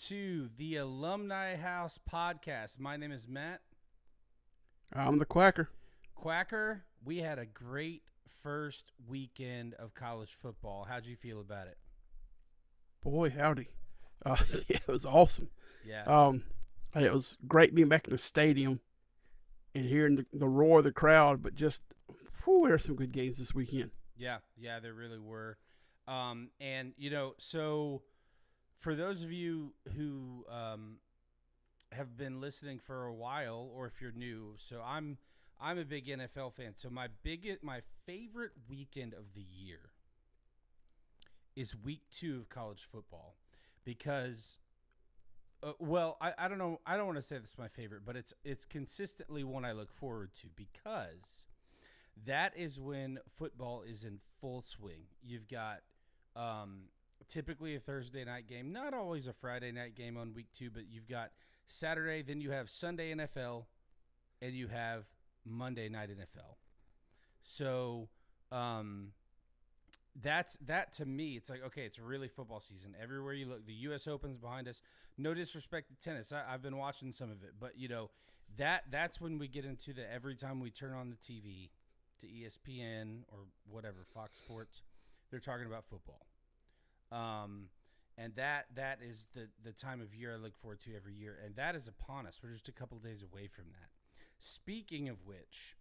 to the Alumni House podcast. My name is Matt I'm the Quacker. Quacker. We had a great first weekend of college football. How'd you feel about it? Boy, howdy. It was awesome. Yeah. It was great being back in the stadium and hearing the roar of the crowd, but just, there are some good games this weekend. Yeah, there really were. So for those of you who have been listening for a while, or if you're new, so I'm a big NFL fan. So my favorite weekend of the year is week 2 of college football, because, I don't know. I don't want to say this is my favorite, but it's consistently one I look forward to, because that is when football is in full swing. You've got typically a Thursday night game, not always a Friday night game on week 2, but you've got Saturday, then you have Sunday NFL, and you have Monday night NFL. So that to me, it's like, okay, it's really football season. Everywhere you look, the U.S. Open's behind us. No disrespect to tennis. I've been watching some of it, but that's when we get into the every time we turn on the TV to ESPN or whatever, Fox Sports, they're talking about football. And that is the time of year I look forward to every year, and that is upon us. We're just a couple of days away from that. Speaking of which,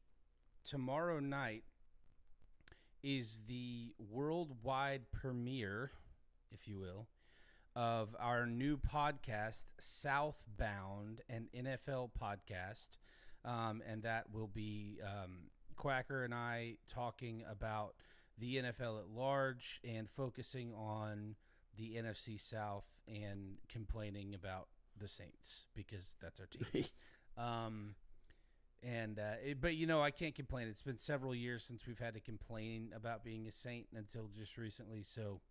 tomorrow night is the worldwide premiere, if you will, of our new podcast, Southbound, an NFL podcast, and that will be Quacker and I talking about the NFL at large and focusing on the NFC South and complaining about the Saints, because that's our team. But I can't complain. It's been several years since we've had to complain about being a Saint until just recently. So,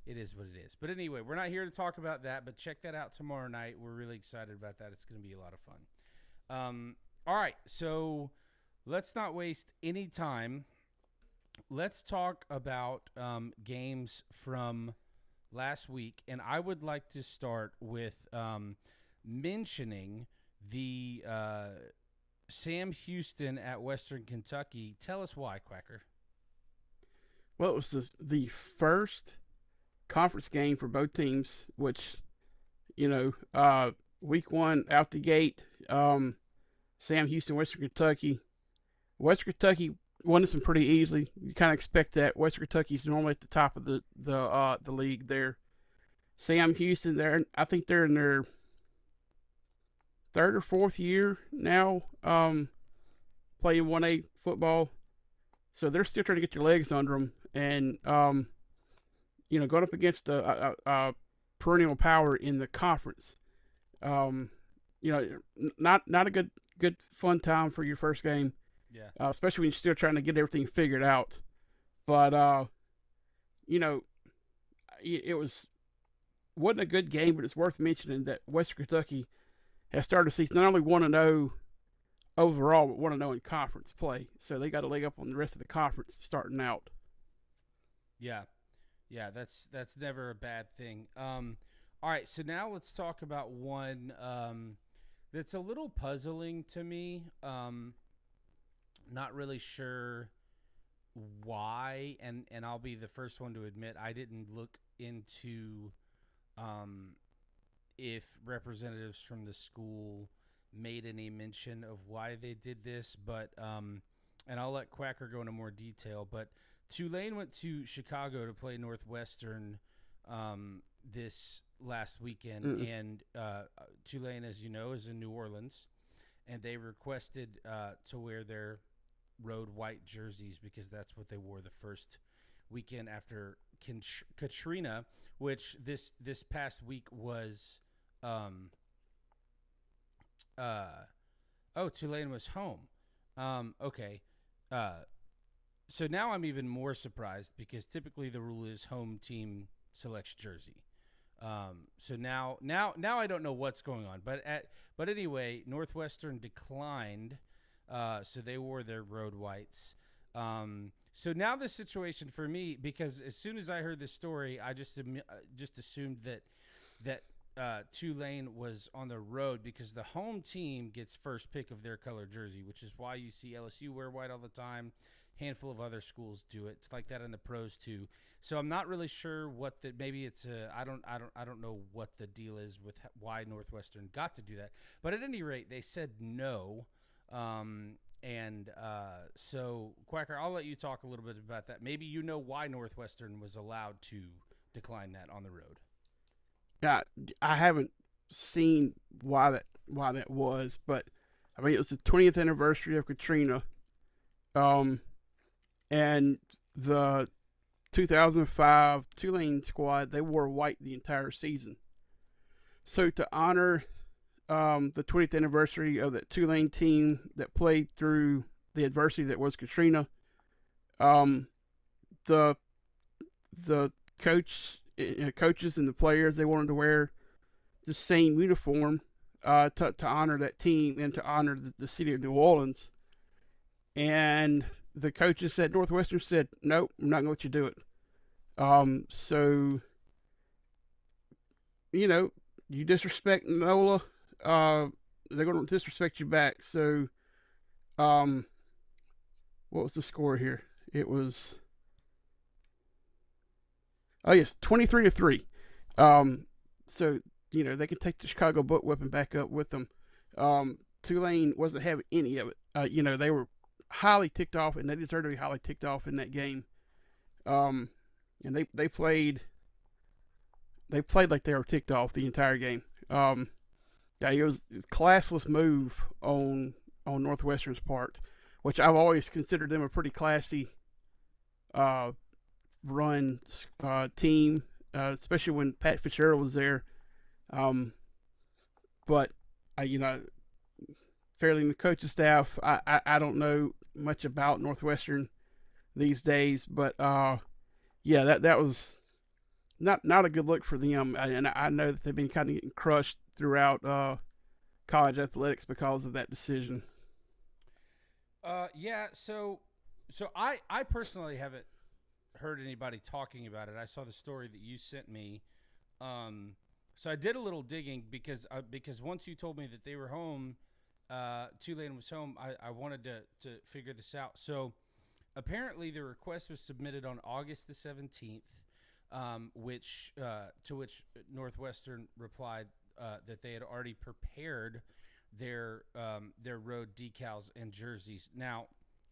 it is what it is. But anyway, we're not here to talk about that, but check that out tomorrow night. We're really excited about that. It's going to be a lot of fun. All right. So let's not waste any time. Let's talk about games from last week. And I would like to start with mentioning the Sam Houston at Western Kentucky. Tell us why, Quacker. Well, it was the first conference game for both teams, which, week 1 out the gate, Sam Houston, Western Kentucky. Western Kentucky won this one pretty easily. You kind of expect that. Western Kentucky's normally at the top of the league there. Sam Houston, I think they're in their 3rd or 4th year now, playing 1A football. So they're still trying to get their legs under them, and going up against a perennial power in the conference. Not a good fun time for your first game. Yeah. Especially when you're still trying to get everything figured out. But it wasn't a good game, but it's worth mentioning that Western Kentucky has started the season not only 1-0 overall, but 1-0 in conference play. So they got a leg up on the rest of the conference starting out. Yeah, that's never a bad thing. All right, so now let's talk about one that's a little puzzling to me. Not really sure why, and I'll be the first one to admit I didn't look into if representatives from the school made any mention of why they did this, but and I'll let Quacker go into more detail, but Tulane went to Chicago to play Northwestern this last weekend, and Tulane, as you know, is in New Orleans, and they requested to wear their road white jerseys because that's what they wore the first weekend after Katrina, which this past week was Tulane was home. Okay. So now I'm even more surprised, because typically the rule is home team selects jersey. So now I don't know what's going on, but anyway, Northwestern declined, so they wore their road whites. So now the situation for me, because as soon as I heard this story, I just assumed that that Tulane was on the road because the home team gets first pick of their color jersey, which is why you see LSU wear white all the time. Handful of other schools do it. It's like that in the pros too. So I'm not really sure what the maybe it's I don't know what the deal is with why Northwestern got to do that. But at any rate, they said no. So Quacker, I'll let you talk a little bit about that. Maybe you know why Northwestern was allowed to decline that on the road. Yeah, I haven't seen why that was, but I mean it was the 20th anniversary of Katrina, um, and the 2005 Tulane squad they wore white the entire season. So to honor the 20th anniversary of that Tulane team that played through the adversity that was Katrina, um, the the coaches and the players they wanted to wear the same uniform to honor that team and to honor the city of New Orleans. And the coaches said Northwestern said nope, I'm not going to let you do it. So you know you disrespect NOLA, they're going to disrespect you back. So um, what was the score here? It was oh yes, 23-3. So they can take the Chicago book weapon back up with them. Tulane wasn't having any of it. They were highly ticked off, and they deserved to be highly ticked off in that game. And they played like they were ticked off the entire game. Yeah, it was a classless move on Northwestern's part, which I've always considered them a pretty classy uh, run team, especially when Pat Fitzgerald was there. But fairly in the coaching staff, I don't know much about Northwestern these days, but yeah, that was not a good look for them, and I know that they've been kind of getting crushed throughout college athletics because of that decision. Yeah. So I personally haven't heard anybody talking about it. I saw the story that you sent me. So I did a little digging because once you told me that they were home, Tulane was home. I wanted to figure this out. So apparently the request was submitted on August the 17th, which to which Northwestern replied that they had already prepared their road decals and jerseys. Now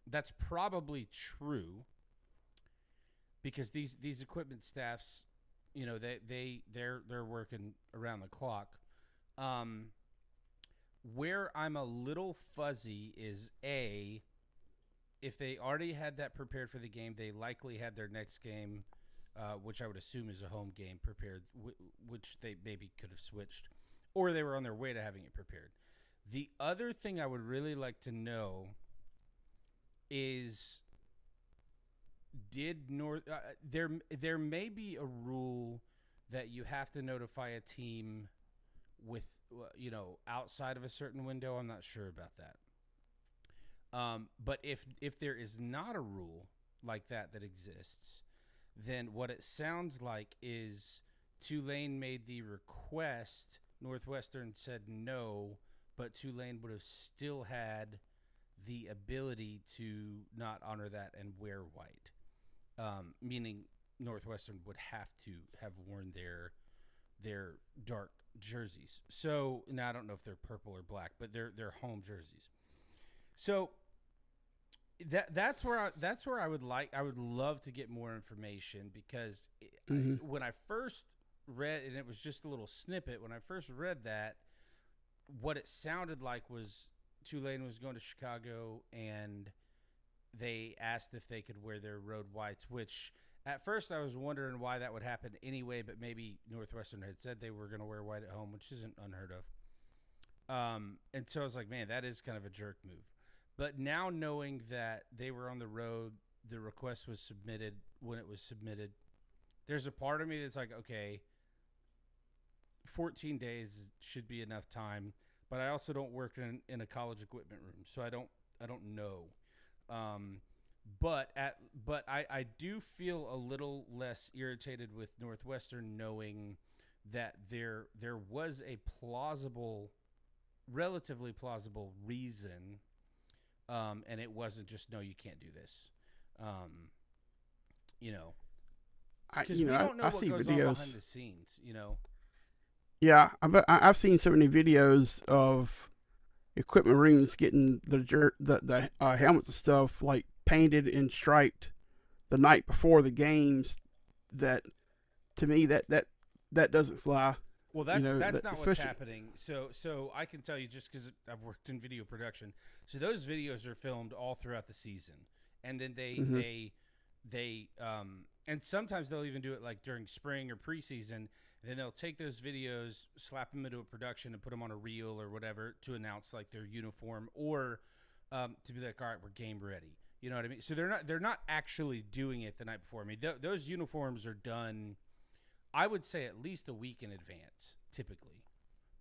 that's probably true because these equipment staffs, they're working around the clock. Where I'm a little fuzzy is if they already had that prepared for the game, they likely had their next game, which I would assume is a home game, prepared, which they maybe could have switched, or they were on their way to having it prepared. The other thing I would really like to know is there may be a rule that you have to notify a team with outside of a certain window. I'm not sure about that. But if there is not a rule like that exists, then what it sounds like is Tulane made the request, Northwestern said no, but Tulane would have still had the ability to not honor that and wear white. Meaning Northwestern would have to have worn their dark jerseys. So now I don't know if they're purple or black, but they're home jerseys. So that's where I would love to get more information because when I first read, and it was just a little snippet, when I first read that, what it sounded like was Tulane was going to Chicago and they asked if they could wear their road whites, which at first I was wondering why that would happen anyway, but maybe Northwestern had said they were going to wear white at home, which isn't unheard of. And so I was like, man, that is kind of a jerk move. But now knowing that they were on the road, the request was submitted when it was submitted, there's a part of me that's like, okay, 14 days should be enough time. But I also don't work in a college equipment room, so I don't know. But I do feel a little less irritated with Northwestern knowing that there was a plausible, relatively plausible reason, and it wasn't just no, you can't do this, um, you know, because we don't know I what see goes on behind videos. the scenes, you know. Yeah, I've seen so many videos of equipment rooms getting the helmets and stuff like painted and striped the night before the games. That to me that doesn't fly. Well, You know, that's not what's especially happening. So I can tell you just because I've worked in video production. So those videos are filmed all throughout the season, and then hmm and sometimes they'll even do it like during spring or preseason. And then they'll take those videos, slap them into a production, and put them on a reel or whatever to announce like their uniform or to be like, all right, we're game ready. You know what I mean? So they're not actually doing it the night before. I mean, those uniforms are done, I would say, at least a week in advance, typically.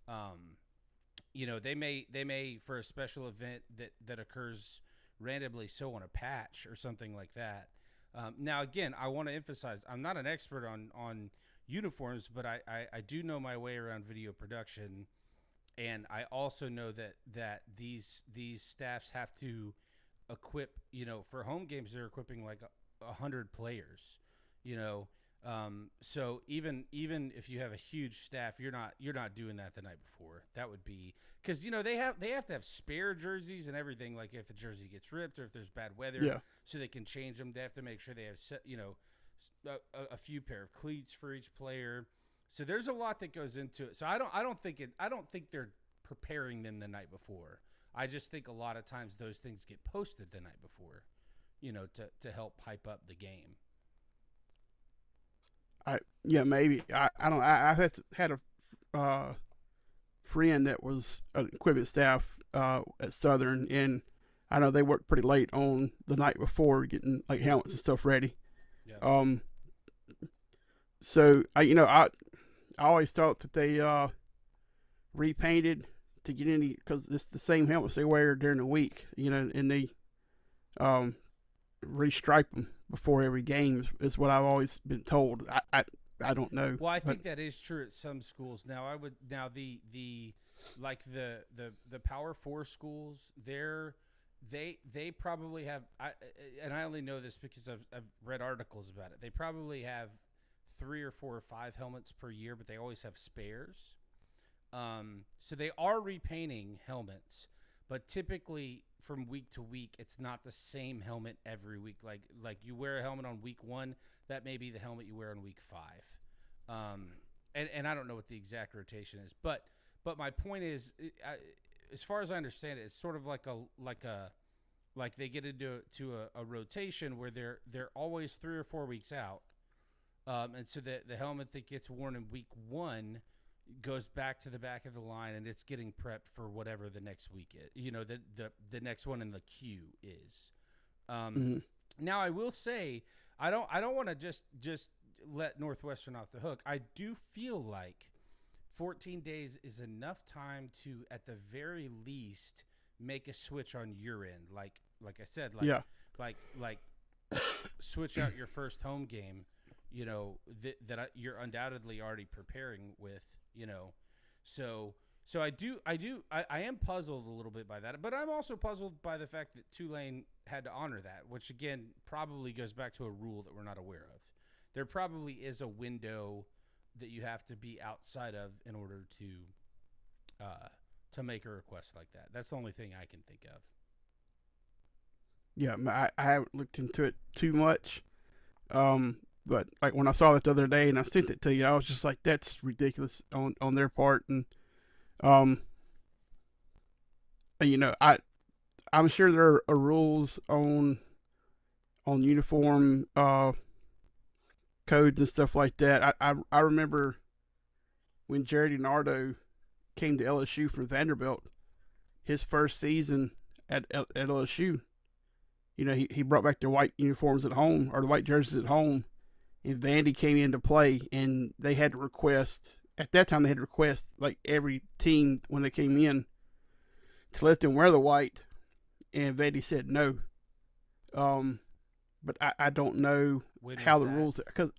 Um, they may for a special event that occurs randomly, so on a patch or something like that. Now, again, I want to emphasize I'm not an expert on uniforms, but I do know my way around video production, and I also know that these staffs have to equip. For home games, they're equipping like 100 players. You know, so even if you have a huge staff, you're not doing that the night before. That would be because they have to have spare jerseys and everything. Like if a jersey gets ripped or if there's bad weather, yeah. so they can change them. They have to make sure they have a few pair of cleats for each player. So there's a lot that goes into it. So I don't think they're preparing them the night before. I just think a lot of times those things get posted the night before, to help hype up the game. Yeah, maybe I don't I had a friend that was an equipment staff at Southern, and I know they worked pretty late on the night before getting like helmets and stuff ready. Yeah. Um, so I always thought that they repainted to get any because it's the same helmets they wear during the week, and they um restripe them before every game is what I've always been told. I don't know, Well, I but think that is true at some schools. Now, the like the Power Four schools, they probably have. And I only know this because I've read articles about it. They probably have 3 or 4 or 5 helmets per year, but they always have spares. So they are repainting helmets, but typically from week to week, it's not the same helmet every week. Like you wear a helmet on week 1, that may be the helmet you wear on week 5. And I don't know what the exact rotation is, but my point is, as far as I understand it, it's sort of like they get into a rotation where they're always 3 or 4 weeks out, and so the helmet that gets worn in week 1 goes back to the back of the line, and it's getting prepped for whatever the next week is. The next one in the queue is. Um, mhm. Now I will say I don't want to just let Northwestern off the hook. I do feel like 14 days is enough time to at the very least make a switch on your end. Like I said, like Yeah, like switch out your first home game. You're undoubtedly already preparing with. You know, so I am puzzled a little bit by that, but I'm also puzzled by the fact that Tulane had to honor that, which again probably goes back to a rule that we're not aware of. There probably is a window that you have to be outside of in order to make a request like that. That's the only thing I can think of. yeah. I haven't looked into it too much. But like when I saw it the other day and I sent it to you, I was just like, that's ridiculous on their part. Um, and, I'm sure there are rules on uniform codes and stuff like that. I remember when Jared Nardo came to LSU from Vanderbilt, his first season at LSU. He brought back the white uniforms at home or the white jerseys at home, and Vandy came into play, and they had to request. At that time, they had to request like every team when they came in to let them wear the white, and Vandy said no. But I don't know When how was the that? rules because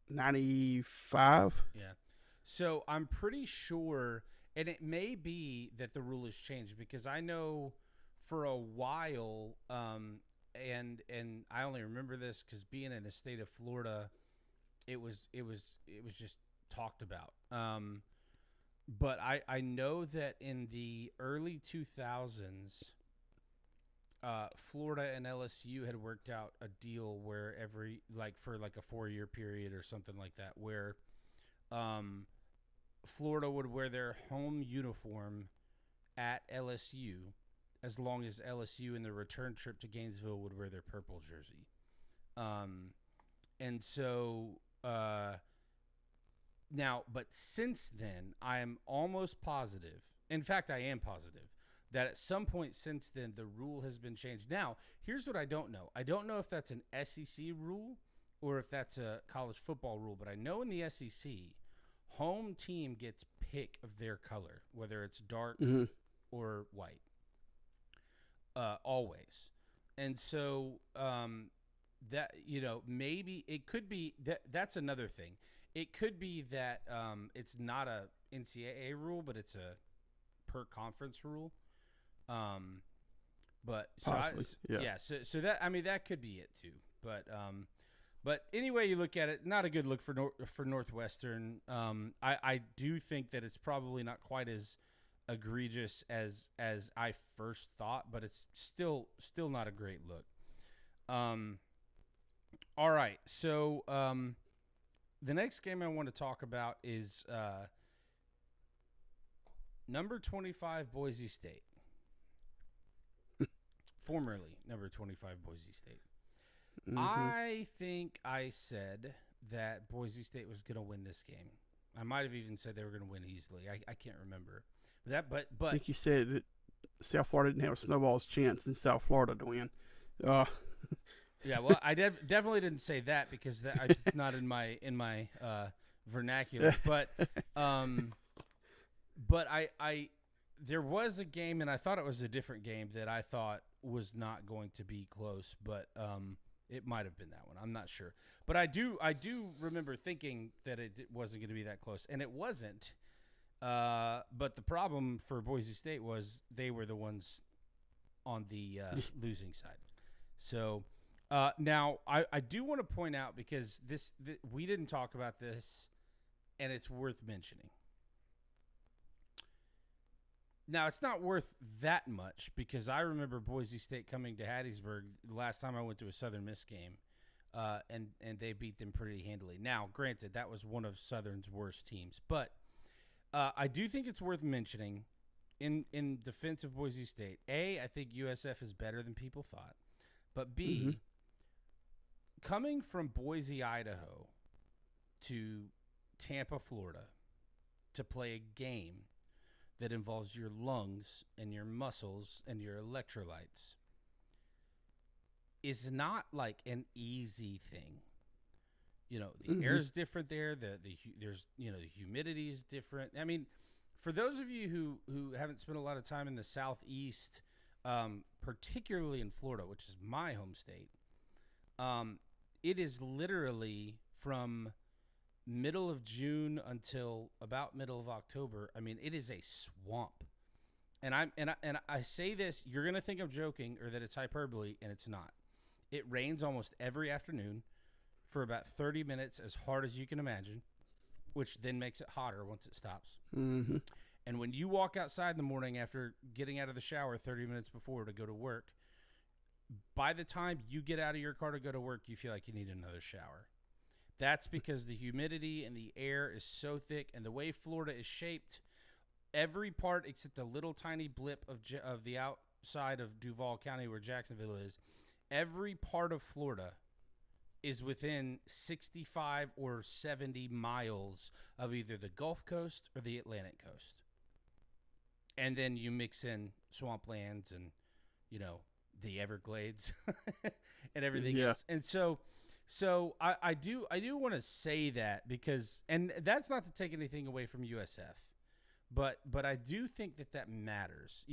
95. Yeah. So I'm pretty sure, and it may be that the rule has changed because I know for a while, and I only remember this because being in the state of Florida, it was just talked about. But I know that in the early 2000s, Florida and LSU had worked out a deal where every like for like a 4 year period or something like that, where um, Florida would wear their home uniform at LSU as long as LSU in the return trip to Gainesville would wear their purple jersey. Um, and so now, but since then, I am almost positive. In fact, I am positive that at some point since then, the rule has been changed. Now, here's what I don't know. I don't know if that's an SEC rule or if that's a college football rule, but I know in the SEC, home team gets pick of their color, whether it's dark Mm-hmm. or white, always. And so that maybe it could be that that's another thing. It could be that it's not a NCAA rule, but it's a per conference rule. Um, but so Possibly. Yeah. yeah, so that I mean that could be it too. But anyway, you look at it, not a good look for Northwestern. I do think that it's probably not quite as egregious as I first thought, but it's still not a great look. Um, all right, so the next game I want to talk about is number 25 Boise State, formerly number 25 Boise State. Mm-hmm. I think I said that Boise State was going to win this game. I might have even said they were going to win easily. I can't remember I but think you said that South Florida didn't have a snowball's chance in South Florida to win. yeah. Well, I definitely didn't say that because it's not in my vernacular. But I there was a game, and I thought it was a different game that I thought was not going to be close, but it might have been that one. I'm not sure, but I do remember thinking that it wasn't going to be that close, and it wasn't. But the problem for Boise State was they were the ones on the losing side. So now I do want to point out because we didn't talk about this, and it's worth mentioning. Now, it's not worth that much because I remember Boise State coming to Hattiesburg the last time I went to a Southern Miss game, and they beat them pretty handily. Now, granted, that was one of Southern's worst teams, but I do think it's worth mentioning in defense of Boise State. A, I think USF is better than people thought, but B, Mm-hmm. coming from Boise, Idaho, to Tampa, Florida, to play a game that involves your lungs and your muscles and your electrolytes is not like an easy thing. The Mm-hmm. air is different there. There's the humidity is different. I mean, for those of you who haven't spent a lot of time in the Southeast, particularly in Florida, which is my home state, it is literally from middle of June until about middle of October. I mean, it is a swamp. And I say this, you're going to think I'm joking or that it's hyperbole, and it's not. It rains almost every afternoon for about 30 minutes, as hard as you can imagine, which then makes it hotter once it stops. Mm-hmm. And when you walk outside in the morning after getting out of the shower 30 minutes before to go to work, by the time you get out of your car to go to work, you feel like you need another shower. That's because the humidity and the air is so thick, and the way Florida is shaped, every part except a little tiny blip of the outside of Duval County where Jacksonville is, every part of Florida is within 65 or 70 miles of either the Gulf Coast or the Atlantic Coast. And then you mix in swamplands and, the Everglades and everything else. And so I do want to say that because, and that's not to take anything away from USF, but I do think that matters.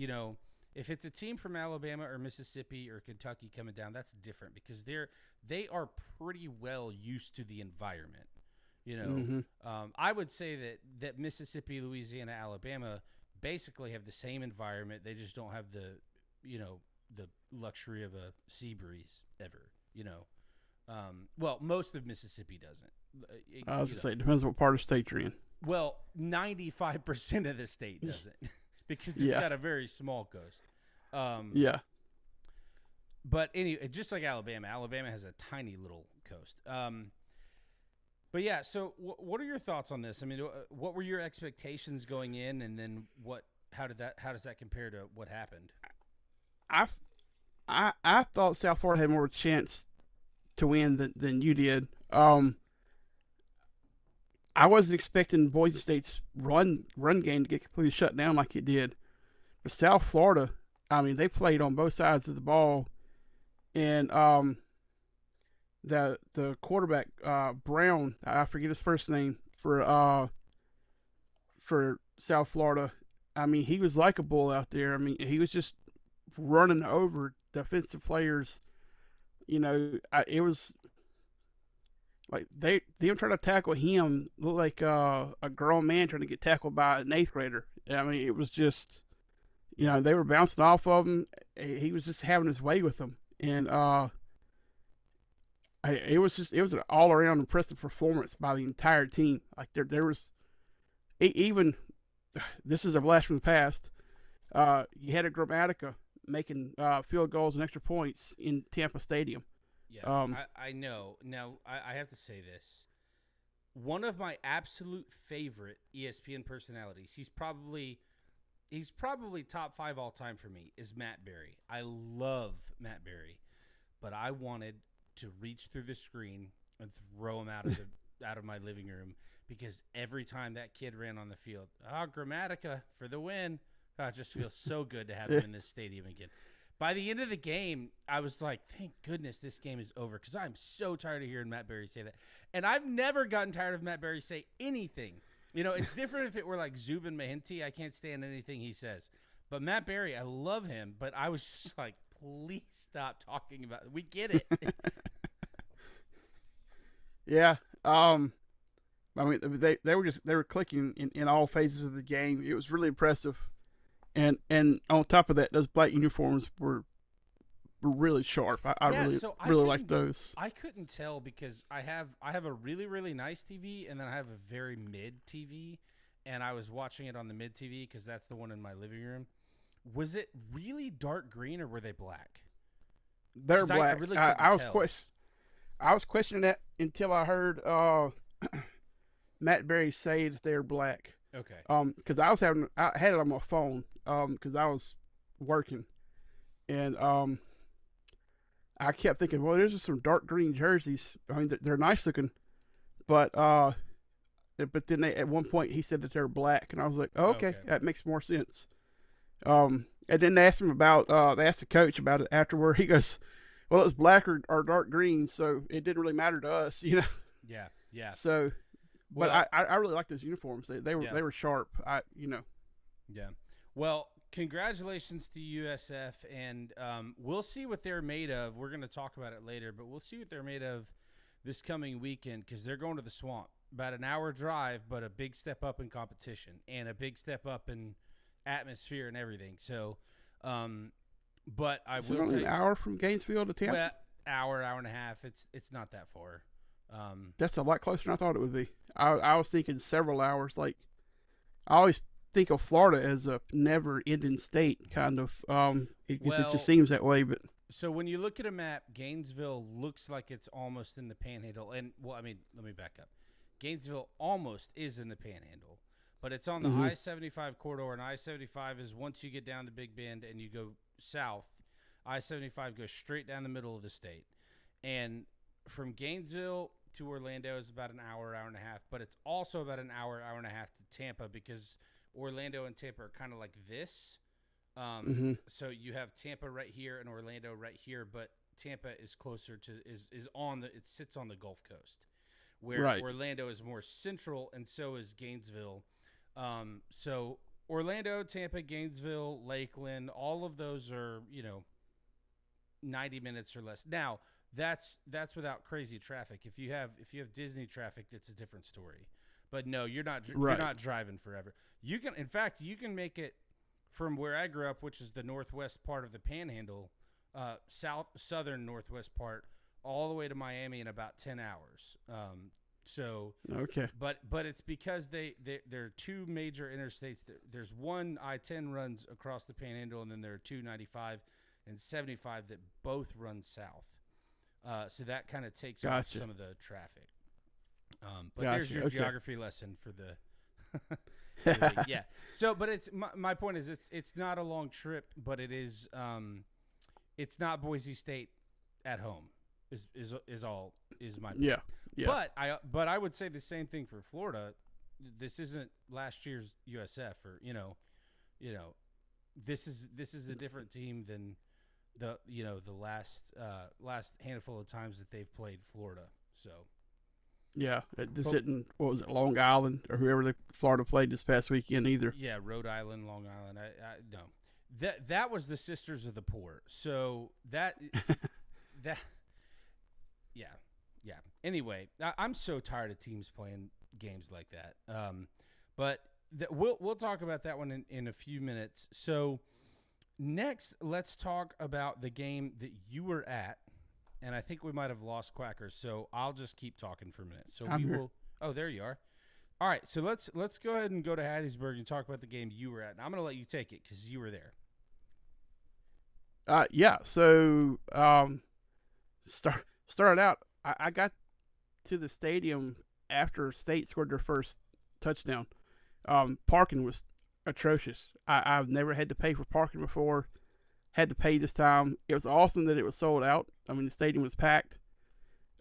If it's a team from Alabama or Mississippi or Kentucky coming down, that's different because they are pretty well used to the environment. You know, Mm-hmm. I would say that Mississippi, Louisiana, Alabama basically have the same environment. They just don't have the luxury of a sea breeze ever. Well, most of Mississippi doesn't. I was to say, it depends what part of the state you're in. Well, 95% of the state doesn't because it's Yeah. got a very small coast. Yeah. But anyway, just like Alabama has a tiny little coast. But yeah, so what are your thoughts on this? I mean, what were your expectations going in, and then how does that compare to what happened? I thought South Florida had more chance to win than you did. I wasn't expecting Boise State's run game to get completely shut down like it did. But South Florida, I mean, they played on both sides of the ball, and the quarterback Brown, I forget his first name for South Florida. I mean, he was like a bull out there. I mean, he was just running over defensive players. It was like them trying to tackle him looked like a grown man trying to get tackled by an eighth grader. I mean, it was just, they were bouncing off of him. He was just having his way with them, and it was an all around impressive performance by the entire team. Like there was even this is a blast from the past. You had a Grammatica making field goals and extra points in Tampa Stadium. Yeah, I know. Now, I have to say this. One of my absolute favorite ESPN personalities, he's probably top 5 all time for me, is Matt Berry. I love Matt Berry, but I wanted to reach through the screen and throw him out of my living room because every time that kid ran on the field, Grammatica for the win. It just feels so good to have him in this stadium again. By the end of the game, I was like, thank goodness this game is over because I'm so tired of hearing Matt Berry say that. And I've never gotten tired of Matt Berry say anything. It's different if it were like Zubin Mehenti. I can't stand anything he says. But Matt Berry, I love him, but I was just like, please stop talking about it. We get it. Yeah. I mean, they were clicking in all phases of the game. It was really impressive. And on top of that, those black uniforms were really sharp. I really like those. I couldn't tell because I have a really, really nice TV and then I have a very mid TV, and I was watching it on the mid TV because that's the one in my living room. Was it really dark green or were they black? They're black. I was questioning that until I heard Matt Berry say that they're black. Okay. Because I had it on my phone. Because I was working, and I kept thinking, well, there's just some dark green jerseys. I mean, they're nice looking, but then at one point he said that they're black, and I was like, oh, okay, that makes more sense. And then they asked him they asked the coach about it afterward. He goes, well, it's black or dark green, so it didn't really matter to us, Yeah, yeah. So, but I really like those uniforms. They were sharp. Yeah. Well, congratulations to USF, and we'll see what they're made of. We're going to talk about it later, but we'll see what they're made of this coming weekend because they're going to the Swamp. About an hour drive, but a big step up in competition and a big step up in atmosphere and everything. So, but I will take an hour from Gainesville to Tampa. Well, hour and a half. It's not that far. That's a lot closer than I thought it would be. I was thinking several hours. Like I always think of Florida as a never-ending state, kind of. It just seems that way. But so when you look at a map, Gainesville looks like it's almost in the Panhandle. And let me back up. Gainesville almost is in the Panhandle, but it's on the I-75 corridor, and I-75 is once you get down to Big Bend and you go south, I-75 goes straight down the middle of the state. And from Gainesville to Orlando is about an hour and a half, but it's also about an hour and a half to Tampa because Orlando and Tampa are kind of like this. So you have Tampa right here and Orlando right here, but Tampa is closer to it sits on the Gulf Coast, where Orlando is more central, and so is Gainesville. So Orlando, Tampa, Gainesville, Lakeland, all of those are 90 minutes or less. Now that's without crazy traffic. If you have Disney traffic, it's a different story. But no, you're Right. not driving forever. You can, in fact, you can make it from where I grew up, which is the northwest part of the Panhandle, southern northwest part, all the way to Miami in about 10 hours. So, Okay. but it's because there are two major interstates. There's one I-10 runs across the Panhandle, and then there are two 95 and 75 that both run south. So that kind of takes off Gotcha. some of the traffic. But Gotcha. there's your Okay. geography lesson for the, for the week. Yeah. So, but it's my point is it's not a long trip, but it is it's not Boise State at home. Is all is my point. Yeah. Yeah. But I would say the same thing for Florida. This isn't last year's USF or this is a different team than the last handful of times that they've played Florida. So Yeah. This Oh. isn't, what was it, Long Island or whoever the Florida played this past weekend either. yeah, Rhode Island, Long Island. I no. That was the Sisters of the Poor. So that yeah. Yeah. Anyway, I'm so tired of teams playing games like that. But we'll talk about that one in a few minutes. So next, let's talk about the game that you were at, and I think we might have lost Quackers. So I'll just keep talking for a minute. So I'm we here. will. Oh, there you are. All right. So let's go ahead and go to Hattiesburg and talk about the game you were at. And I'm going to let you take it because you were there. Yeah. So started out. I got to the stadium after State scored their first touchdown. Parking was atrocious. I've never had to pay for parking before. Had to pay this time. It was awesome that it was sold out. I mean, the stadium was packed.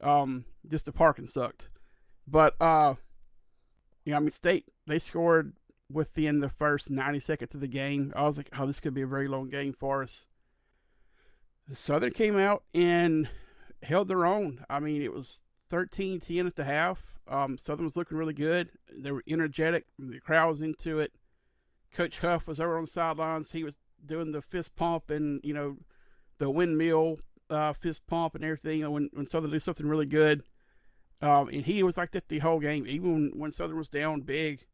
Just the parking sucked. But I mean, State, they scored within the first 90 seconds of the game. I was like, oh, this could be a very long game for us. Southern came out and held their own. I mean, it was 13-10 at the half. Southern was looking really good. They were energetic. The crowd was into it. Coach Huff was over on the sidelines. He was doing the fist pump and, the windmill fist pump and everything when Southern did something really good. And he was like that the whole game. Even when Southern was down big,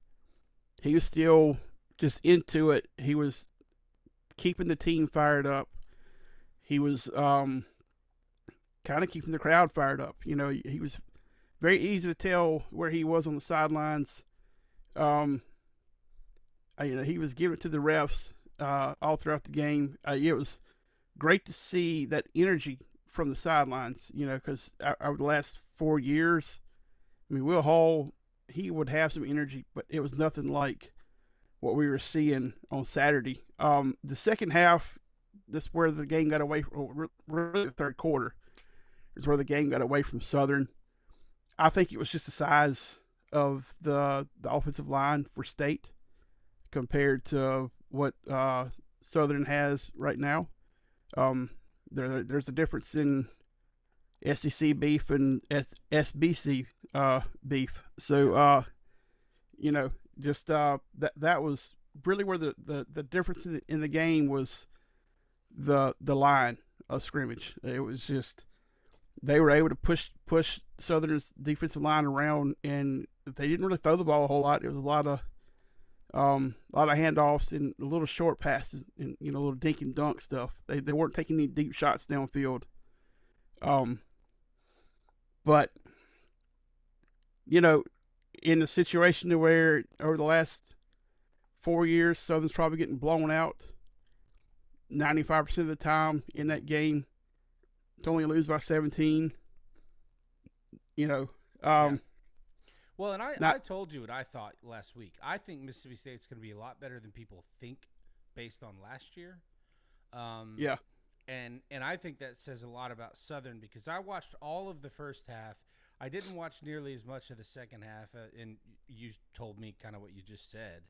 he was still just into it. He was keeping the team fired up. He was kind of keeping the crowd fired up. He was very easy to tell where he was on the sidelines. He was giving it to the refs all throughout the game. It was great to see that energy from the sidelines, because over the last 4 years, I mean, Will Hall, he would have some energy, but it was nothing like what we were seeing on Saturday. The second half, this is where the game got away from, really the third quarter is where the game got away from Southern. I think it was just the size of the offensive line for State compared to what Southern has right now. There's a difference in SEC beef and SBC beef. So, just that was really where the difference in the game was the line of scrimmage. It was just they were able to push Southern's defensive line around, and they didn't really throw the ball a whole lot. It was a lot of handoffs and little short passes and little dink and dunk stuff. They weren't taking any deep shots downfield. But in a situation where over the last 4 years, Southern's probably getting blown out 95% of the time in that game, to only lose by 17. Yeah. Well, and I told you what I thought last week. I think Mississippi State's going to be a lot better than people think based on last year. Yeah. And I think that says a lot about Southern because I watched all of the first half. I didn't watch nearly as much of the second half, and you told me kind of what you just said.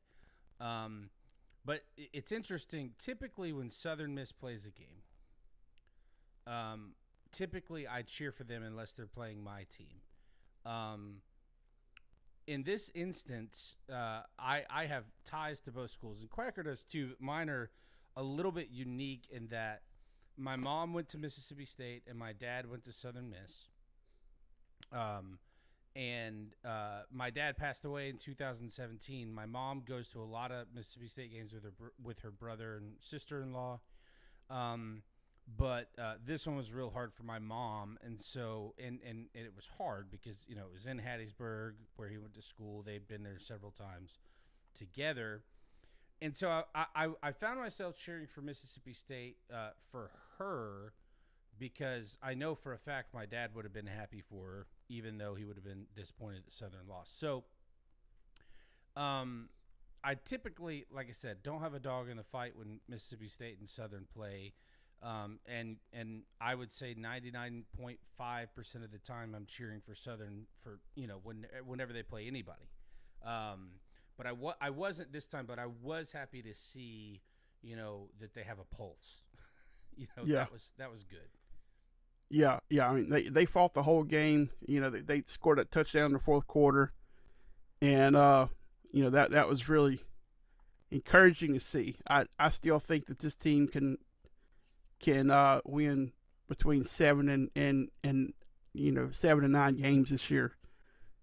But it's interesting. Typically, when Southern Miss plays a game, typically I cheer for them unless they're playing my team. In this instance, I have ties to both schools, and Quacker does too. Mine are a little bit unique in that my mom went to Mississippi State and my dad went to Southern Miss. Um, my dad passed away in 2017. My mom goes to a lot of Mississippi State games with her brother and sister-in-law. But this one was real hard for my mom, and so and it was hard because it was in Hattiesburg where he went to school. They'd been there several times together, and so I found myself cheering for Mississippi State for her because I know for a fact my dad would have been happy for her, even though he would have been disappointed that Southern lost. So, I typically, like I said, don't have a dog in the fight when Mississippi State and Southern play. And I would say 99.5% of the time I'm cheering for Southern for whenever they play anybody. But I wasn't this time, but I was happy to see that they have a pulse. Yeah. that was good. Yeah. I mean, they fought the whole game. They scored a touchdown in the fourth quarter, and that was really encouraging to see. I still think that this team can win between 7 and 7 and 9 games this year.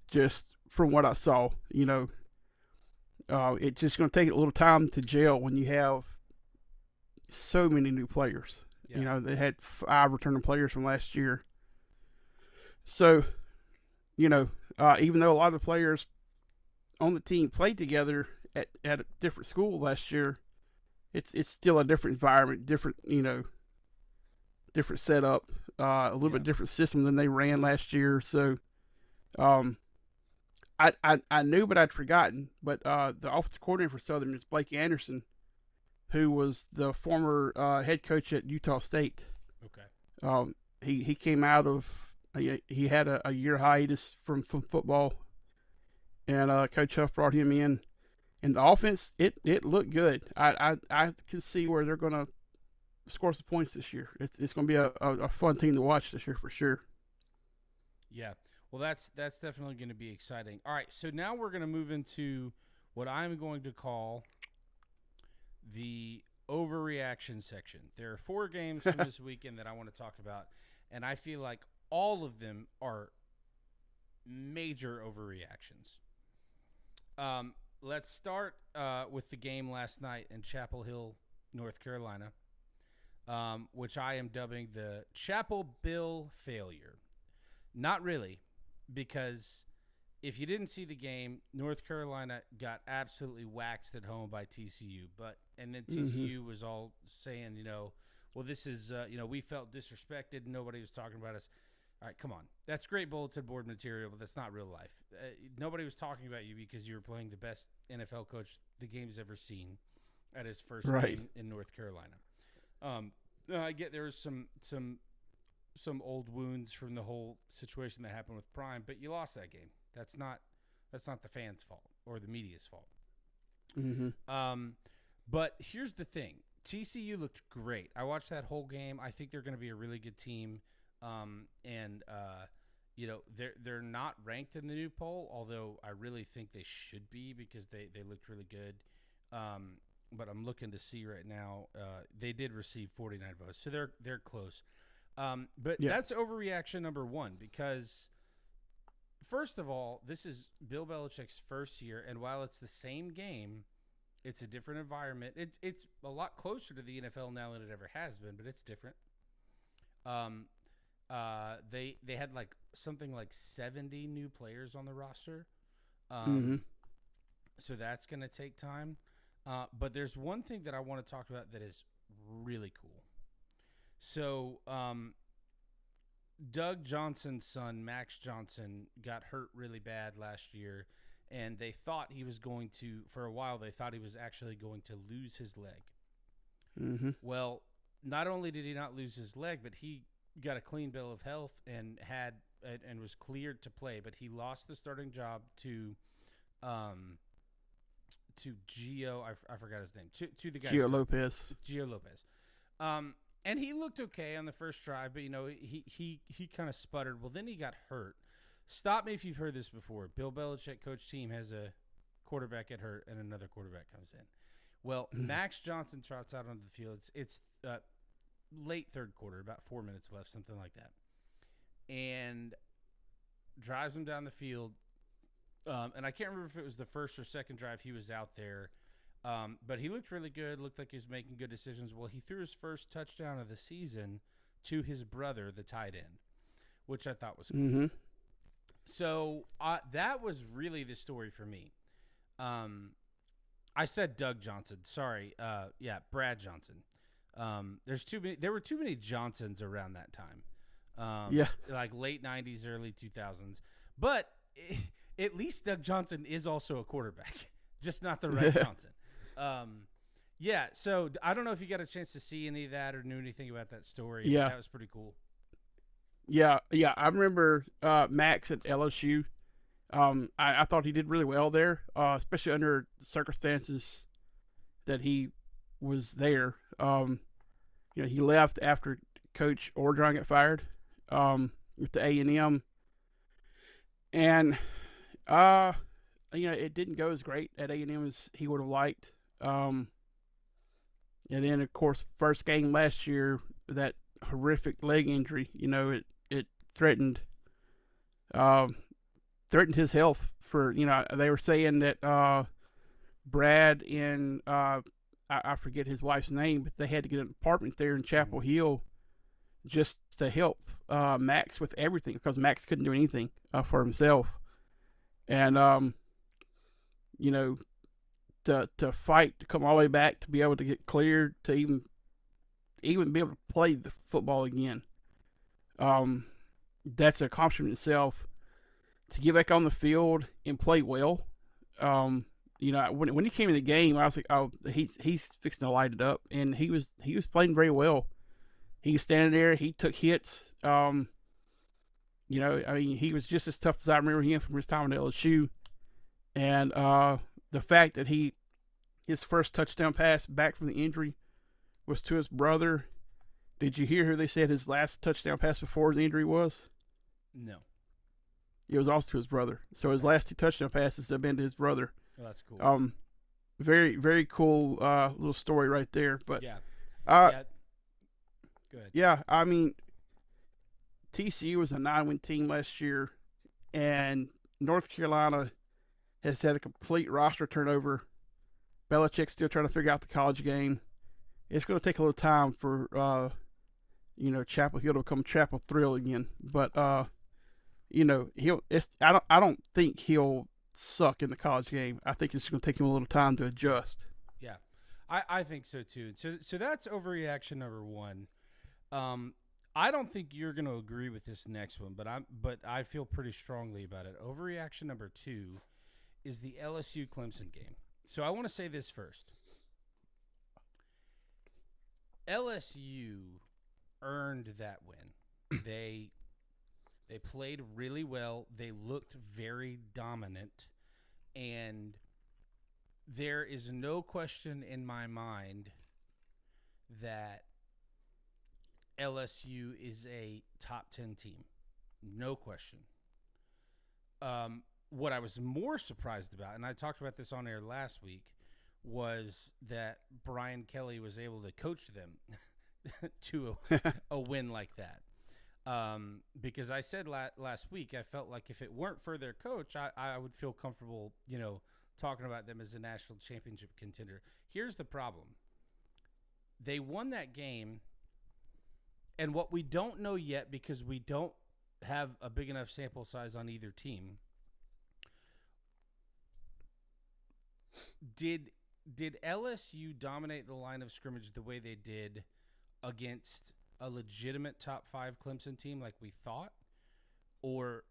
Just from what I saw, it's just going to take a little time to gel when you have so many new players. Yeah. They had 5 returning players from last year. So, even though a lot of the players on the team played together at a different school last year, it's still a different environment, different setup, a little bit different system than they ran last year. So, I knew, but I'd forgotten. But the offensive coordinator for Southern is Blake Anderson, who was the former head coach at Utah State. Okay. He came out of he had a year hiatus from football, and Coach Huff brought him in. And the offense, it looked good. I could see where they're going to score some points this year. It's going to be a fun team to watch this year for sure. Yeah. Well, that's definitely going to be exciting. All right, so now we're going to move into what I'm going to call the overreaction section. There are 4 games from this weekend that I want to talk about, and I feel like all of them are major overreactions. Let's start with the game last night in Chapel Hill, North Carolina, which I am dubbing the Chapel Bill failure. Not really, because if you didn't see the game, North Carolina got absolutely waxed at home by TCU. And then TCU was all saying, well, this is, we felt disrespected. Nobody was talking about us. All right, come on. That's great bulletin board material, but that's not real life. Nobody was talking about you because you were playing the best NFL coach the game's ever seen at his first game in North Carolina. I get there was some old wounds from the whole situation that happened with Prime, but you lost that game. That's not the fans' fault or the media's fault. Mm-hmm. But here's the thing: TCU looked great. I watched that whole game. I think they're going to be a really good team. They're not ranked in the new poll, although I really think they should be because they looked really good. But I'm looking to see right now. They did receive 49 votes, so they're close. That's overreaction number 1 because, first of all, this is Bill Belichick's first year, and while it's the same game, it's a different environment. It's a lot closer to the NFL now than it ever has been, but it's different. They had something like 70 new players on the roster, so that's going to take time. But there's one thing that I want to talk about that is really cool. So, Doug Johnson's son, Max Johnson, got hurt really bad last year, and they thought he was going to, for a while, they thought he was actually going to lose his leg. Mm-hmm. Well, not only did he not lose his leg, but he got a clean bill of health and was cleared to play, but he lost the starting job to Gio. I forgot his name. To the guy. Gio Lopez. Gio Lopez. And he looked okay on the first drive, but he kind of sputtered. Well, then he got hurt. Stop me if you've heard this before. Bill Belichick coach team has a quarterback get hurt and another quarterback comes in. Well, Max Johnson trots out onto the field. It's late third quarter, about 4 minutes left, something like that, and drives him down the field. And I can't remember if it was the first or second drive he was out there, but he looked really good. Looked like he was making good decisions. Well, he threw his first touchdown of the season to his brother, the tight end, which I thought was cool. Mm-hmm. So that was really the story for me. I said Doug Johnson. Sorry. Brad Johnson. There were too many Johnsons around that time. Like late 90s, early 2000s. But at least Doug Johnson is also a quarterback, just not the right Johnson. So I don't know if you got a chance to see any of that or knew anything about that story. Yeah. That was pretty cool. Yeah. I remember Max at LSU. I thought he did really well there, especially under the circumstances that he was there. He left after Coach Orgeron got fired with the A&M. And, it didn't go as great at A&M as he would have liked. And then, of course, first game last year, that horrific leg injury, it threatened his health for, they were saying that Brad and I forget his wife's name, but they had to get an apartment there in Chapel Hill just to help Max with everything because Max couldn't do anything for himself. And, to fight, to come all the way back, to be able to get cleared, to even be able to play the football again. That's an accomplishment itself. To get back on the field and play well. When he came in the game, I was like, oh, he's fixing to light it up, and he was playing very well. He was standing there, he took hits. He was just as tough as I remember him from his time at LSU. And the fact that his first touchdown pass back from the injury was to his brother. Did you hear who they said his last touchdown pass before the injury was? No. It was also to his brother. So his last two touchdown passes have been to his brother. Oh, that's cool. Very, very cool little story right there. But yeah. Go ahead. Yeah, I mean, TCU was a 9-win team last year, and North Carolina has had a complete roster turnover. Belichick's still trying to figure out the college game. It's going to take a little time for Chapel Hill to become Chapel Thrill again. But I don't think he'll suck in the college game. I think it's going to take him a little time to adjust. Yeah, I think so too. So that's overreaction number one. I don't think you're going to agree with this next one, but I feel pretty strongly about it. Overreaction number two is the LSU Clemson game. So I want to say this first. LSU earned that win. They played really well. They looked very dominant, and there is no question in my mind that LSU is a top 10 team. No question. What I was more surprised about, and I talked about this on air last week, was that Brian Kelly was able to coach them to a win like that. Because I said last week, I felt like if it weren't for their coach, I would feel comfortable, talking about them as a national championship contender. Here's the problem. They won that game, and what we don't know yet, because we don't have a big enough sample size on either team, did LSU dominate the line of scrimmage the way they did against a legitimate top 5 Clemson team like we thought? Or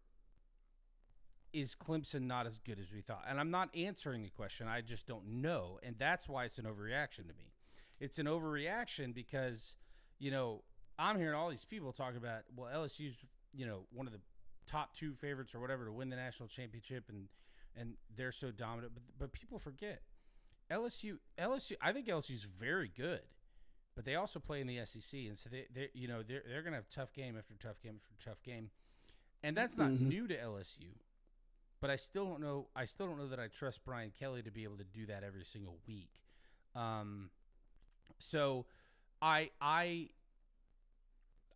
is Clemson not as good as we thought? And I'm not answering the question. I just don't know. And that's why it's an overreaction to me. It's an overreaction because, I'm hearing all these people talk about, well, LSU's, one of the top 2 favorites or whatever to win the national championship, and they're so dominant. But people forget. LSU, I think LSU's very good. But they also play in the SEC, and so they're going to have tough game after tough game after tough game, and that's not new to LSU. But I still don't know. I still don't know that I trust Brian Kelly to be able to do that every single week. So I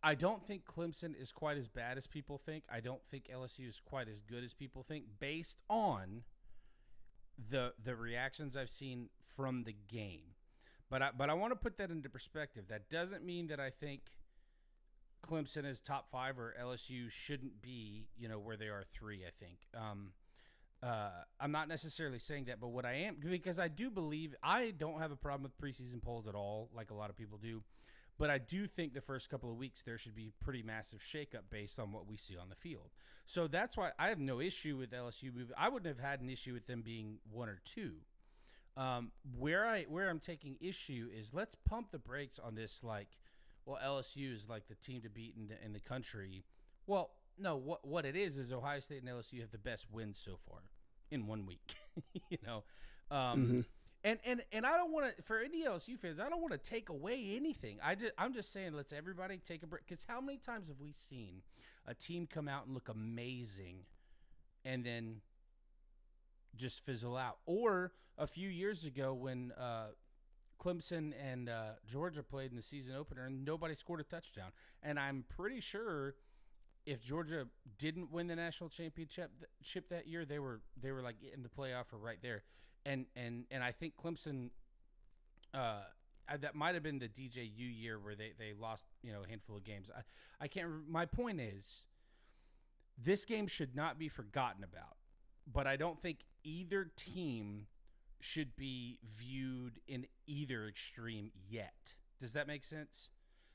I don't think Clemson is quite as bad as people think. I don't think LSU is quite as good as people think, based on the reactions I've seen from the game. But I want to put that into perspective. That doesn't mean that I think Clemson is top 5 or LSU shouldn't be, where they are 3, I think. I'm not necessarily saying that, but what I am, because I do believe, I don't have a problem with preseason polls at all, like a lot of people do. But I do think the first couple of weeks there should be pretty massive shakeup based on what we see on the field. So that's why I have no issue with LSU moving. I wouldn't have had an issue with them being 1 or 2. Where I'm taking issue is, let's pump the brakes on this. Like, well, LSU is like the team to beat in the country. Well, no. What it is Ohio State and LSU have the best wins so far in 1 week. Mm-hmm. And I don't want to, for any LSU fans, I don't want to take away anything. I'm just saying, let's everybody take a break. Because how many times have we seen a team come out and look amazing and then just fizzle out? Or a few years ago when Clemson and Georgia played in the season opener and nobody scored a touchdown. And I'm pretty sure if Georgia didn't win the national championship that year, they were like in the playoff or right there. And I think Clemson, that might have been the DJU year where they lost, a handful of games. I can't remember. My point is, this game should not be forgotten about, but I don't think either team should be viewed in either extreme yet. Does that make sense?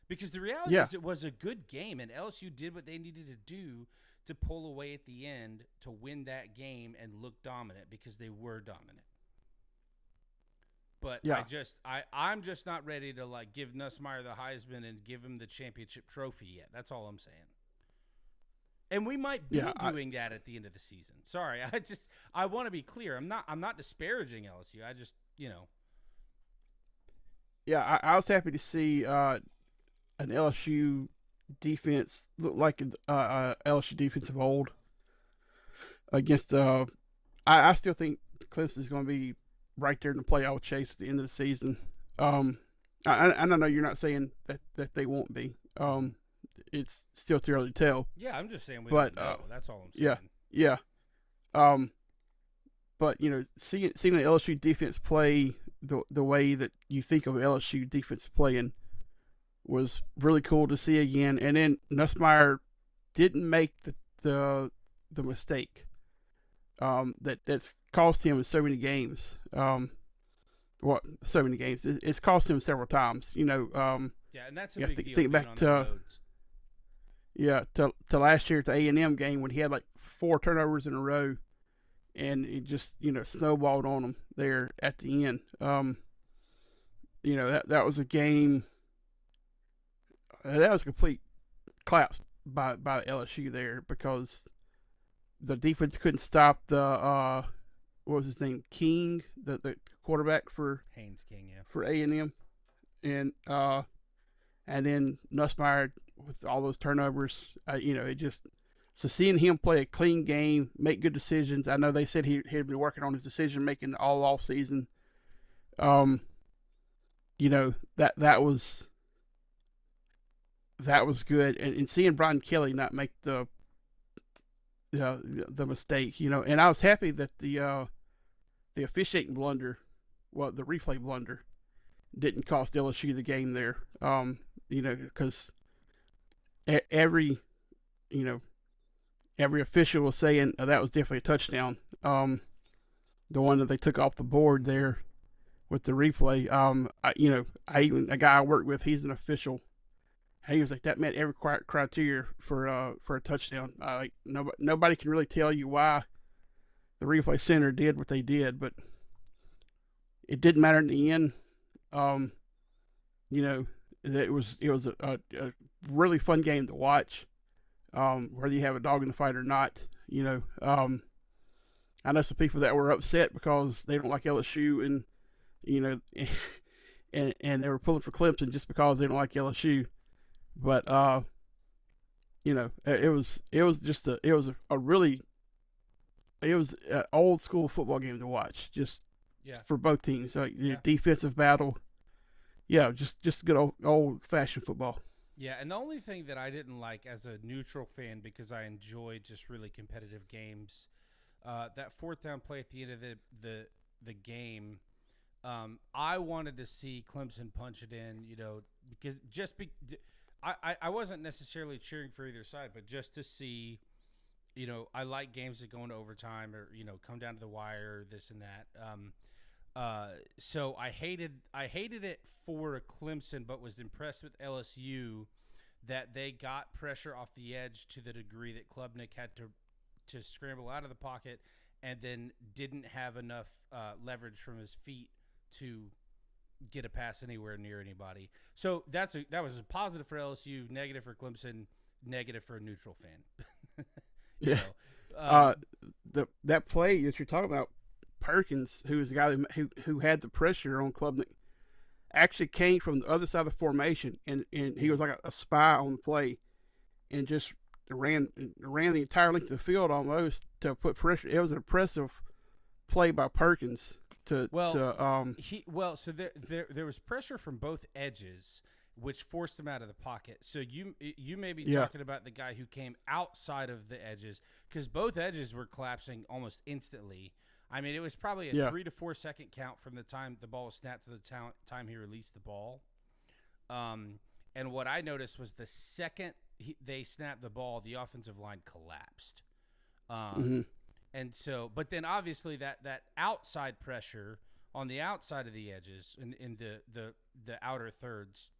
Because the reality is, it was a good game, and LSU did what they needed to do to pull away at the end to win that game and look dominant, because they were dominant. But I'm just not ready to like give Nussmeier the Heisman and give him the championship trophy yet. That's all I'm saying. And we might be doing that at the end of the season. Sorry, I want to be clear. I'm not disparaging LSU. I just Yeah, I was happy to see an LSU defense look like an LSU defense of old against. I still think Clemson is going to be right there in the playoff chase at the end of the season. I know you're not saying that they won't be. It's still too early to tell. Yeah, I'm just saying we don't know. That's all I'm saying. Yeah. But seeing the LSU defense play the way that you think of LSU defense playing was really cool to see again. And then Nussmeier didn't make the mistake that's cost him in so many games. So many games. It's cost him several times. Yeah, and that's a big deal. Think back to last year at the A&M game when he had like 4 turnovers in a row, and it just snowballed on him there at the end. That was a game. That was a complete collapse by LSU there, because the defense couldn't stop the what was his name, King, the quarterback for Haynes King, for A&M, and then Nussmeier with all those turnovers. It just, so seeing him play a clean game, make good decisions. I know they said he had been working on his decision making all off season. That was good, and seeing Brian Kelly not make the mistake, and I was happy that the officiating blunder, the replay blunder, didn't cost LSU the game there. Because every official was saying that was definitely a touchdown. The one that they took off the board there with the replay. A guy I work with, he's an official. He was like, that met every criteria for a touchdown. Nobody can really tell you why the replay center did what they did, but it didn't matter in the end. It was a really fun game to watch, whether you have a dog in the fight or not. I know some people that were upset because they don't like LSU, and and they were pulling for Clemson just because they don't like LSU. But it was an old school football game to watch, just for both teams. Defensive battle. Yeah, just good old fashioned football. Yeah, and the only thing that I didn't like as a neutral fan, because I enjoy just really competitive games, that fourth down play at the end of the game, I wanted to see Clemson punch it in, because I wasn't necessarily cheering for either side, but just to see, I like games that go into overtime or come down to the wire, this and that. So I hated it for Clemson, but was impressed with LSU that they got pressure off the edge to the degree that Klubnik had to scramble out of the pocket and then didn't have enough leverage from his feet to get a pass anywhere near anybody. So that was a positive for LSU, negative for Clemson, negative for a neutral fan. you Yeah. know, Uh, um, that play that you're talking about, Perkins, who was the guy who had the pressure on Klubnik, actually came from the other side of the formation, and he was like a spy on the play, and just ran the entire length of the field almost to put pressure. It was an impressive play by Perkins to well, to so there was pressure from both edges, which forced him out of the pocket. So you may be yeah talking about the guy who came outside of the edges, because both edges were collapsing almost instantly. I mean, it was probably a yeah 3 to 4 second count from the time the ball was snapped to the time he released the ball. And what I noticed was the second they snapped the ball, the offensive line collapsed. hmm And so, but then obviously that outside pressure on the outside of the edges in the outer thirds,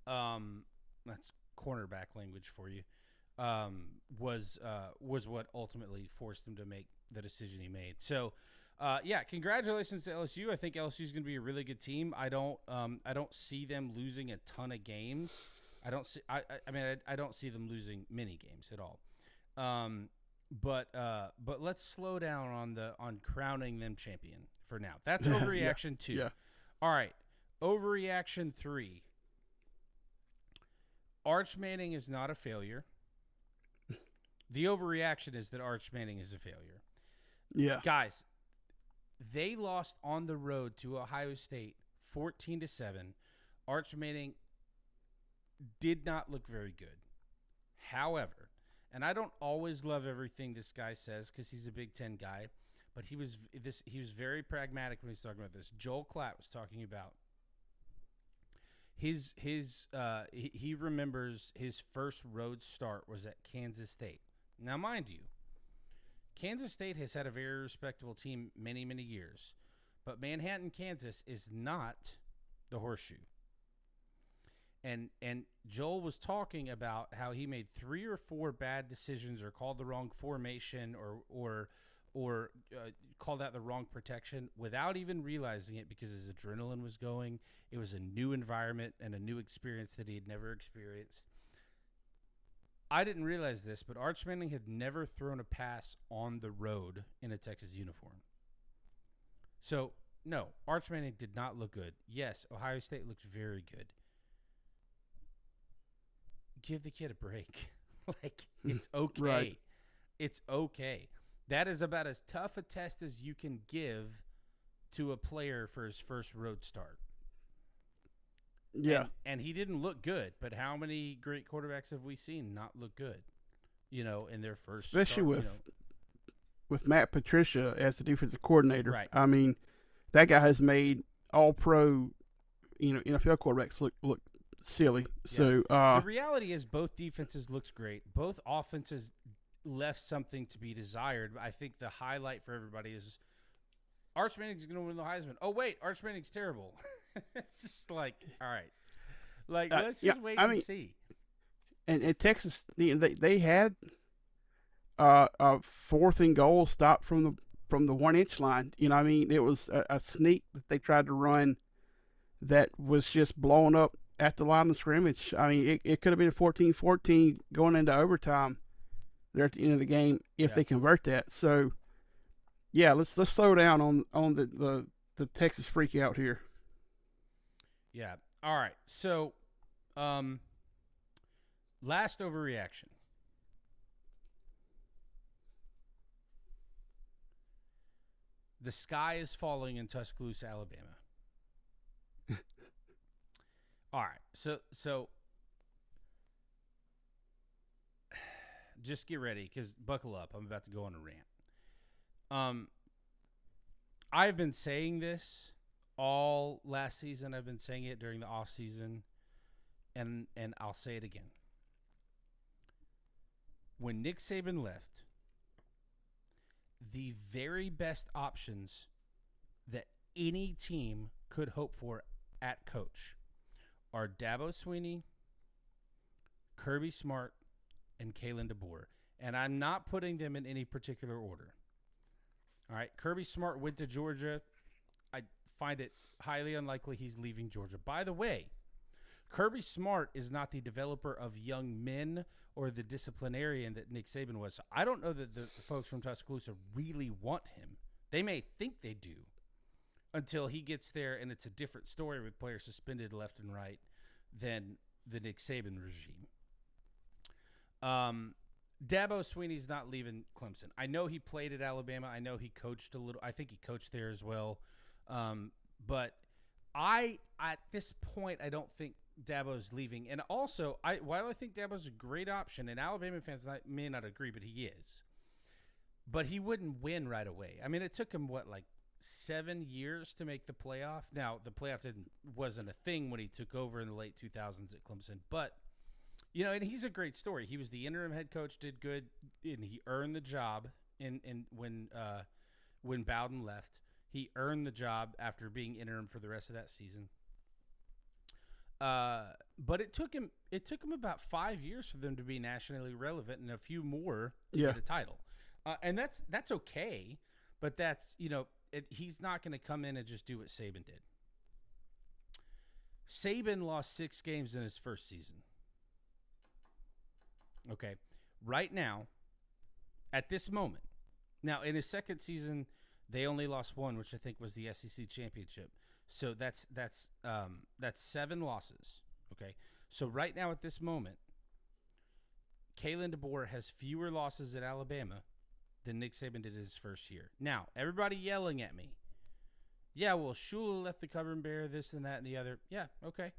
that's cornerback language for you, was what ultimately forced him to make the decision he made. So, yeah, congratulations to LSU. I think LSU is going to be a really good team. I don't see them losing a ton of games. I don't see them losing many games at all. But let's slow down on crowning them champion for now. That's overreaction 2. yeah All right, overreaction 3. Arch Manning is not a failure. The overreaction is that Arch Manning is a failure. yeah Guys, they lost on the road to Ohio State 14-7. Arch Manning did not look very good. However, and I don't always love everything this guy says because he's a Big Ten guy, but he was very pragmatic when he was talking about this. Joel Klatt was talking about he remembers his first road start was at Kansas State. Now, mind you, Kansas State has had a very respectable team many, many years, but Manhattan, Kansas is not the Horseshoe. And Joel was talking about how he made 3 or 4 bad decisions or called the wrong formation or called out the wrong protection without even realizing it because his adrenaline was going. It was a new environment and a new experience that he had never experienced. I didn't realize this, but Arch Manning had never thrown a pass on the road in a Texas uniform. So, no, Arch Manning did not look good. Yes, Ohio State looked very good. Give the kid a break. Like, it's okay. Right. It's okay. That is about as tough a test as you can give to a player for his first road start. yeah And he didn't look good, but how many great quarterbacks have we seen not look good, in their first especially start, with Matt Patricia as the defensive coordinator. Right. I mean, that guy has made all pro, NFL quarterbacks look silly. Yeah. So the reality is both defenses looked great. Both offenses left something to be desired. I think the highlight for everybody is Arch Manning's going to win the Heisman. Oh, wait, Arch Manning's terrible. It's just like, all right. Like, let's just wait and see. And Texas, they had a 4th and goal stopped from the 1-inch line. I mean, it was a sneak that they tried to run that was just blown up at the line of scrimmage. I mean, it could have been 14-14 going into overtime there at the end of the game if they convert that. So, yeah, let's slow down on the Texas freak out here. Yeah. All right. So, last overreaction. The sky is falling in Tuscaloosa, Alabama. All right. So just get ready because buckle up. I'm about to go on a rant. I've been saying this all last season. I've been saying it during the off season, and I'll say it again. When Nick Saban left, the very best options that any team could hope for at coach are Dabo Swinney, Kirby Smart, and Kalen DeBoer. And I'm not putting them in any particular order. All right, Kirby Smart went to Georgia. I find it highly unlikely he's leaving Georgia. By the way, Kirby Smart is not the developer of young men or the disciplinarian that Nick Saban was. So I don't know that the folks from Tuscaloosa really want him. They may think they do until he gets there, and it's a different story with players suspended left and right than the Nick Saban regime. Dabo Swinney's not leaving Clemson. I know he played at Alabama. I know he coached a little. I think he coached there as well. But at this point, I don't think Dabo's leaving. And also, while I think Dabo's a great option, and Alabama fans may not agree, but he is. But he wouldn't win right away. I mean, it took him, 7 years to make the playoff? Now, the playoff wasn't a thing when he took over in the late 2000s at Clemson. But, and he's a great story. He was the interim head coach, did good, and he earned the job when Bowden left. He earned the job after being interim for the rest of that season. But it took him about 5 years for them to be nationally relevant and a few more to get a title. And that's okay, but that's, he's not going to come in and just do what Saban did. Saban lost 6 games in his first season. Okay. Right now, at this moment, now in his second season, they only lost 1, which I think was the SEC championship. So that's 7 losses. Okay. So right now at this moment, Kalen DeBoer has fewer losses at Alabama than Nick Saban did his first year. Now, everybody yelling at me. Yeah, well, Shula left the cover and bear this and that and the other. Yeah, okay.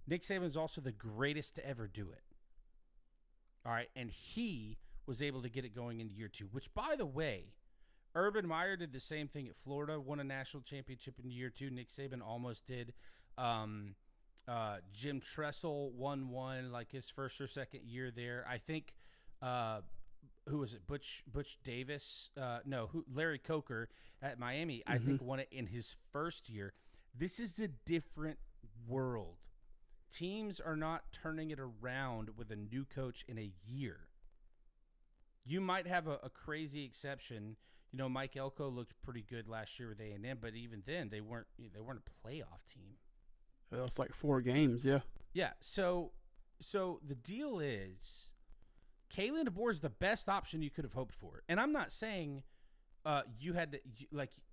Nick Saban's also the greatest to ever do it. All right, and he was able to get it going into year 2, which, by the way, Urban Meyer did the same thing at Florida, won a national championship in year 2. Nick Saban almost did. Jim Tressel won one, his first or second year there. I think, who was it? Butch Davis? Larry Coker at Miami, I think won it in his first year. This is a different world. Teams are not turning it around with a new coach in a year. You might have a crazy exception. Mike Elko looked pretty good last year with A&M, but even then they weren't a playoff team. It was 4 games, yeah. Yeah, so the deal is Kalen DeBoer is the best option you could have hoped for. And I'm not saying you had to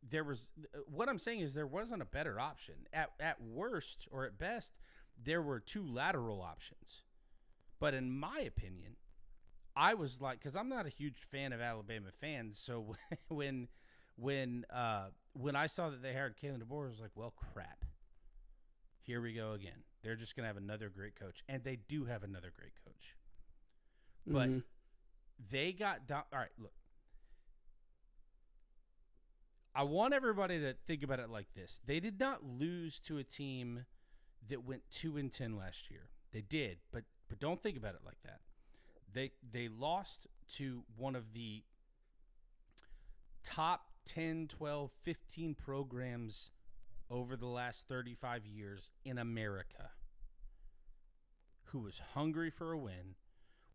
there was what I'm saying is there wasn't a better option. At worst or at best, there were 2 lateral options. But in my opinion, I was because I'm not a huge fan of Alabama fans, so when I saw that they hired Kalen DeBoer, I was like, well, crap. Here we go again. They're just going to have another great coach, and they do have another great coach. But they got all right, look. I want everybody to think about it like this. They did not lose to a team that went 2-10 last year. They did, but don't think about it like that. They lost to one of the top 10, 12, 15 programs over the last 35 years in America who was hungry for a win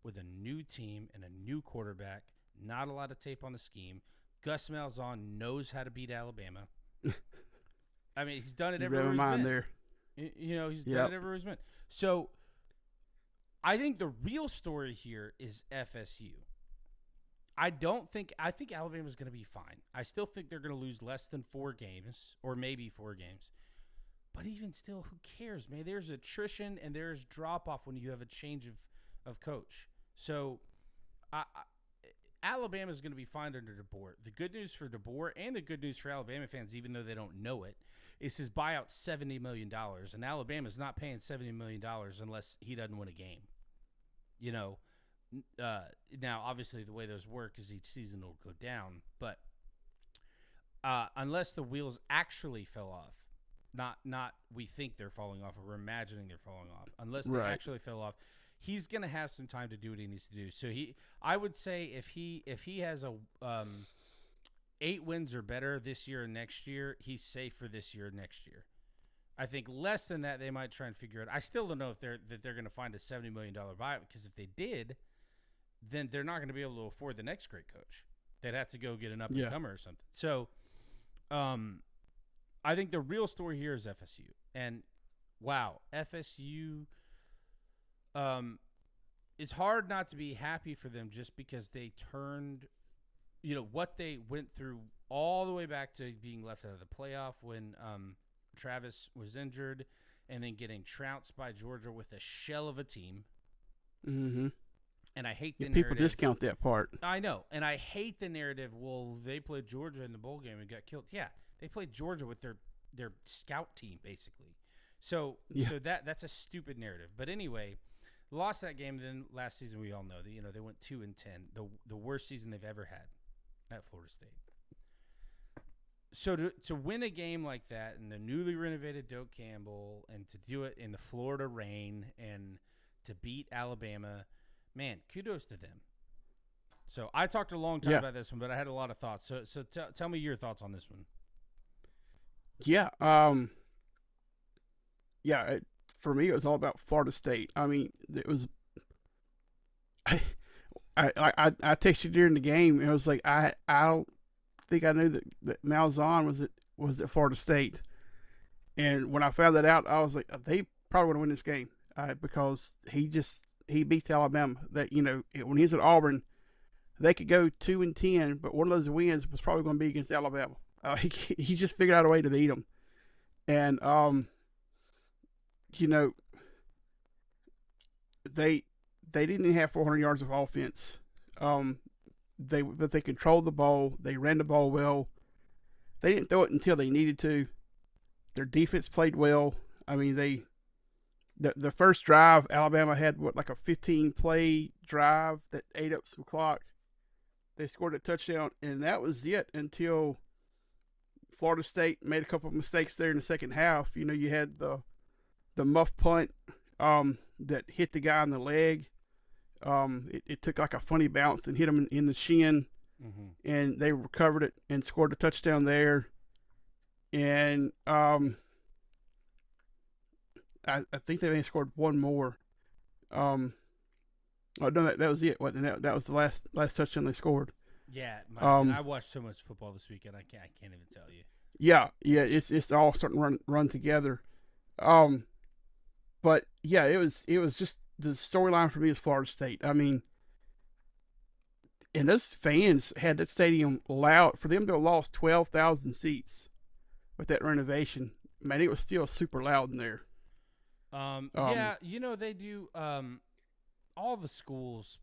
with a new team and a new quarterback, not a lot of tape on the scheme. Gus Malzahn knows how to beat Alabama. I mean, he's done it everywhere he's been. There. He's done it everywhere he's been. So I think the real story here is FSU. I think Alabama's going to be fine. I still think they're going to lose less than 4 games or maybe 4 games. But even still, who cares, man? There's attrition and there's drop-off when you have a change of coach. So Alabama's going to be fine under DeBoer. The good news for DeBoer and the good news for Alabama fans, even though they don't know it, is his buyout $70 million. And Alabama's not paying $70 million unless he doesn't win a game. Now, obviously, the way those work is each season will go down, but unless the wheels actually fell off, not we think they're falling off or we're imagining they're falling off. Unless they Right. actually fell off, he's gonna have some time to do what he needs to do. So I would say if he has a 8 wins or better this year and next year, he's safe for this year and next year. I think less than that, they might try and figure it. I still don't know if they're going to find a $70 million buyout, because if they did, then they're not going to be able to afford the next great coach. They'd have to go get an up and comer or something. So, I think the real story here is FSU, and wow, FSU. It's hard not to be happy for them just because they turned, what they went through all the way back to being left out of the playoff when Travis was injured, and then getting trounced by Georgia with a shell of a team. Mm-hmm. And I hate the People narrative. discount that part. I know, and I hate the narrative. Well, they played Georgia in the bowl game and got killed. Yeah, they played Georgia with their scout team basically. So that's a stupid narrative. But anyway, lost that game. Then last season we all know that they went 2-10, the worst season they've ever had at Florida State. So to win a game like that in the newly renovated Doak Campbell, and to do it in the Florida rain, and to beat Alabama, man, kudos to them. So I talked a long time about this one, but I had a lot of thoughts. So tell me your thoughts on this one. Yeah. For me, it was all about Florida State. I mean, it was. I texted you during the game, and it was like I don't think I knew that Malzahn was at Florida State, and when I found that out, I was like, they probably want to win this game because he beats Alabama. That when he's at Auburn, they could go 2-10, but one of those wins was probably going to be against Alabama. He just figured out a way to beat them, and they didn't have 400 yards of offense. But they controlled the ball. They ran the ball well. They didn't throw it until they needed to. Their defense played well. I mean, the first drive, Alabama had like a 15-play drive that ate up some clock. They scored a touchdown, and that was it until Florida State made a couple of mistakes there in the second half. You had the muff punt that hit the guy in the leg. It took like a funny bounce and hit him in the shin, and they recovered it and scored a touchdown there. And I think they may have scored one more. No, that was it. That was the last touchdown they scored. Yeah, I watched so much football this weekend. I can't even tell you. Yeah, it's all starting to run together. But yeah, it was just the storyline for me is Florida State. I mean, and those fans had that stadium loud. For them to have lost 12,000 seats with that renovation, man, it was still super loud in there. Yeah, they do. All the schools,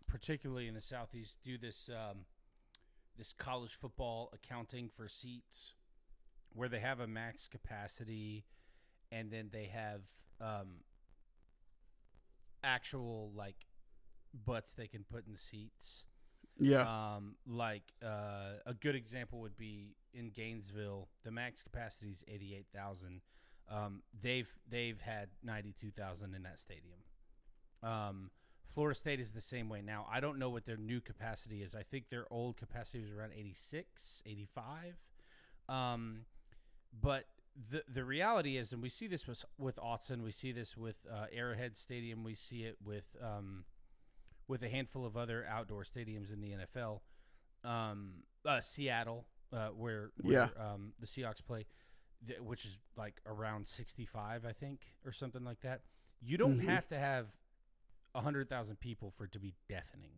particularly in the Southeast, do this this college football accounting for seats, where they have a max capacity, and then they have actual butts they can put in the seats. Yeah. A good example would be in Gainesville, the max capacity is 88,000. They've had 92,000 in that stadium. Florida State is the same way. Now, I don't know what their new capacity is. I think their old capacity was around 86, 85. But the reality is, and we see this with Autzen, we see this with Arrowhead Stadium, we see it with a handful of other outdoor stadiums in the NFL. Seattle, where the Seahawks play, which is like around 65, I think, or something like that. You don't have to have 100,000 people for it to be deafening.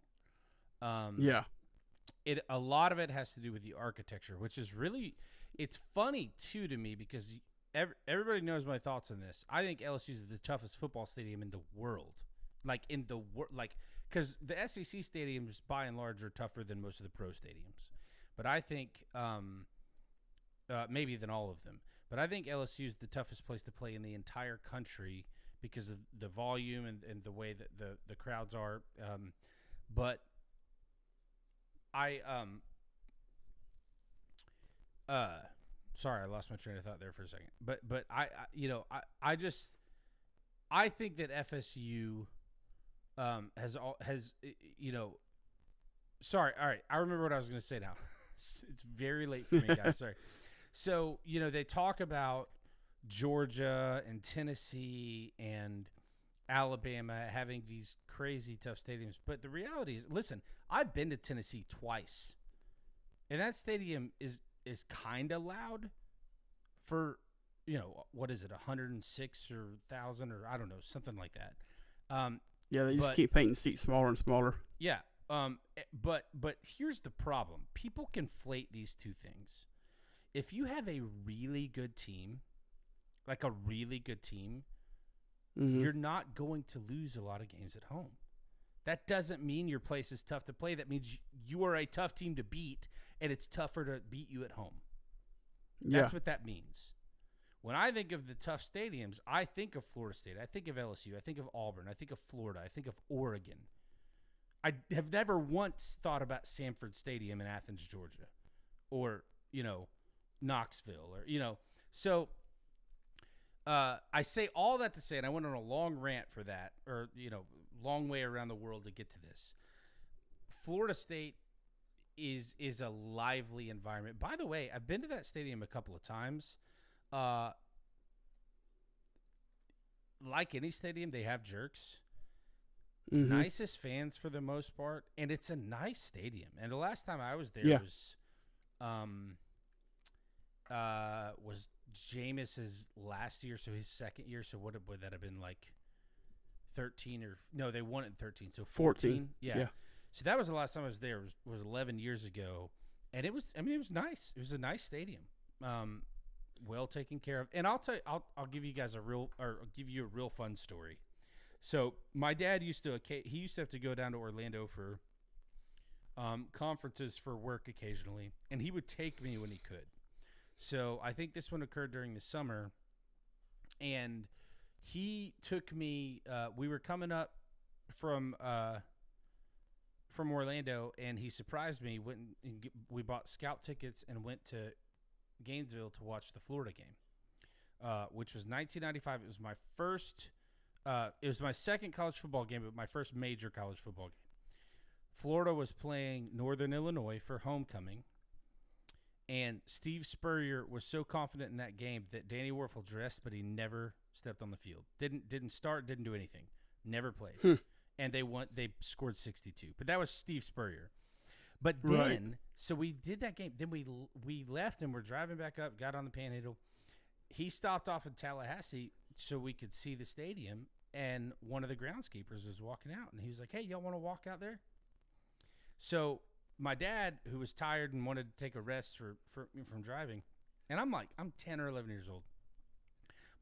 A lot of it has to do with the architecture, which is really, it's funny too to me because everybody knows my thoughts on this. I think LSU is the toughest football stadium in the world, because the SEC stadiums by and large are tougher than most of the pro stadiums, but I think maybe than all of them. But I think LSU is the toughest place to play in the entire country because of the volume and the way that the crowds are. But I sorry, I lost my train of thought there for a second. But I think that FSU has sorry, all right, I remember what I was going to say now. It's very late for me, guys. Sorry. So they talk about Georgia and Tennessee and Alabama having these crazy tough stadiums, but the reality is, listen, I've been to Tennessee twice, and that stadium is kind of loud for what is it, 106 or 1,000 or I don't know, something like that. Yeah, they just keep painting seats smaller and smaller. Yeah. But here's the problem: people conflate these two things. If you have a really good team, like a really good team, you're not going to lose a lot of games at home. That doesn't mean your place is tough to play. That means you are a tough team to beat, and it's tougher to beat you at home. That's what that means. When I think of the tough stadiums, I think of Florida State. I think of LSU. I think of Auburn. I think of Florida. I think of Oregon. I have never once thought about Sanford Stadium in Athens, Georgia, or, Knoxville, or, So I say all that to say, and I went on a long rant for that, or, long way around the world to get to this. Florida State is a lively environment. By the way, I've been to that stadium a couple of times. Like any stadium, they have jerks. Nicest fans for the most part, and it's a nice stadium. And the last time I was there was Jameis's last year, so his second year. So what would that have been, like 13 or no? They won it in 13, so 14. Yeah. So that was the last time I was there. Was 11 years ago, and it was nice. It was a nice stadium. Well taken care of. And I'll give you guys a real fun story. So my dad used to have to go down to Orlando for conferences for work occasionally, and he would take me when he could. So I think this one occurred during the summer, and he took me. We were coming up from Orlando, and he surprised me. We bought scout tickets and went to Gainesville to watch the Florida game, which was 1995. It was my first. It was my second college football game, but my first major college football game. Florida was playing Northern Illinois for homecoming, and Steve Spurrier was so confident in that game that Danny Werfel dressed, but he never stepped on the field. Didn't start, didn't do anything, never played. And they won. They scored 62, but that was Steve Spurrier. But then, so we did that game. Then we left and we're driving back up, got on the Panhandle. He stopped off in Tallahassee so we could see the stadium. And one of the groundskeepers was walking out, and he was like, "Hey, y'all want to walk out there?" So my dad, who was tired and wanted to take a rest from driving, and I'm 10 or 11 years old.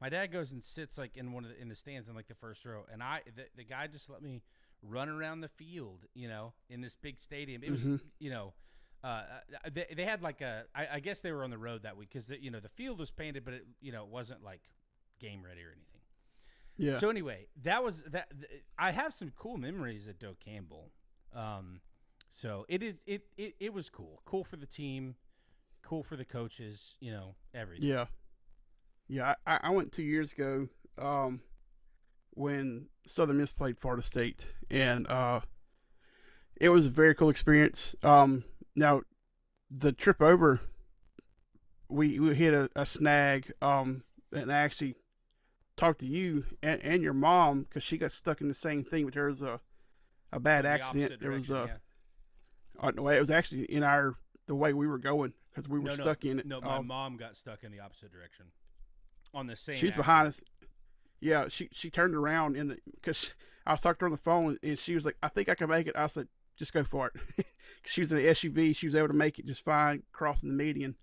My dad goes and sits like in in the stands in like the first row, and the guy just let me run around the field, in this big stadium. It was, they had like I guess they were on the road that week because the field was painted, but it wasn't like game ready or anything. Yeah. So anyway, that was that. I have some cool memories at Doak Campbell. So it was cool for the team, cool for the coaches, everything. Yeah. Yeah. I went 2 years ago, when Southern Miss played Florida State, and it was a very cool experience. Now the trip over, we hit a snag, and I actually talked to you and your mom because she got stuck in the same thing. But there was a bad accident. There was no, it was actually in the way we were going because we were stuck in it. No, my mom got stuck in the opposite direction on the same. She's behind us. Yeah, she turned around because I was talking to her on the phone, and she was like, "I think I can make it." I said, "Just go for it." She was in an SUV. She was able to make it just fine crossing the median,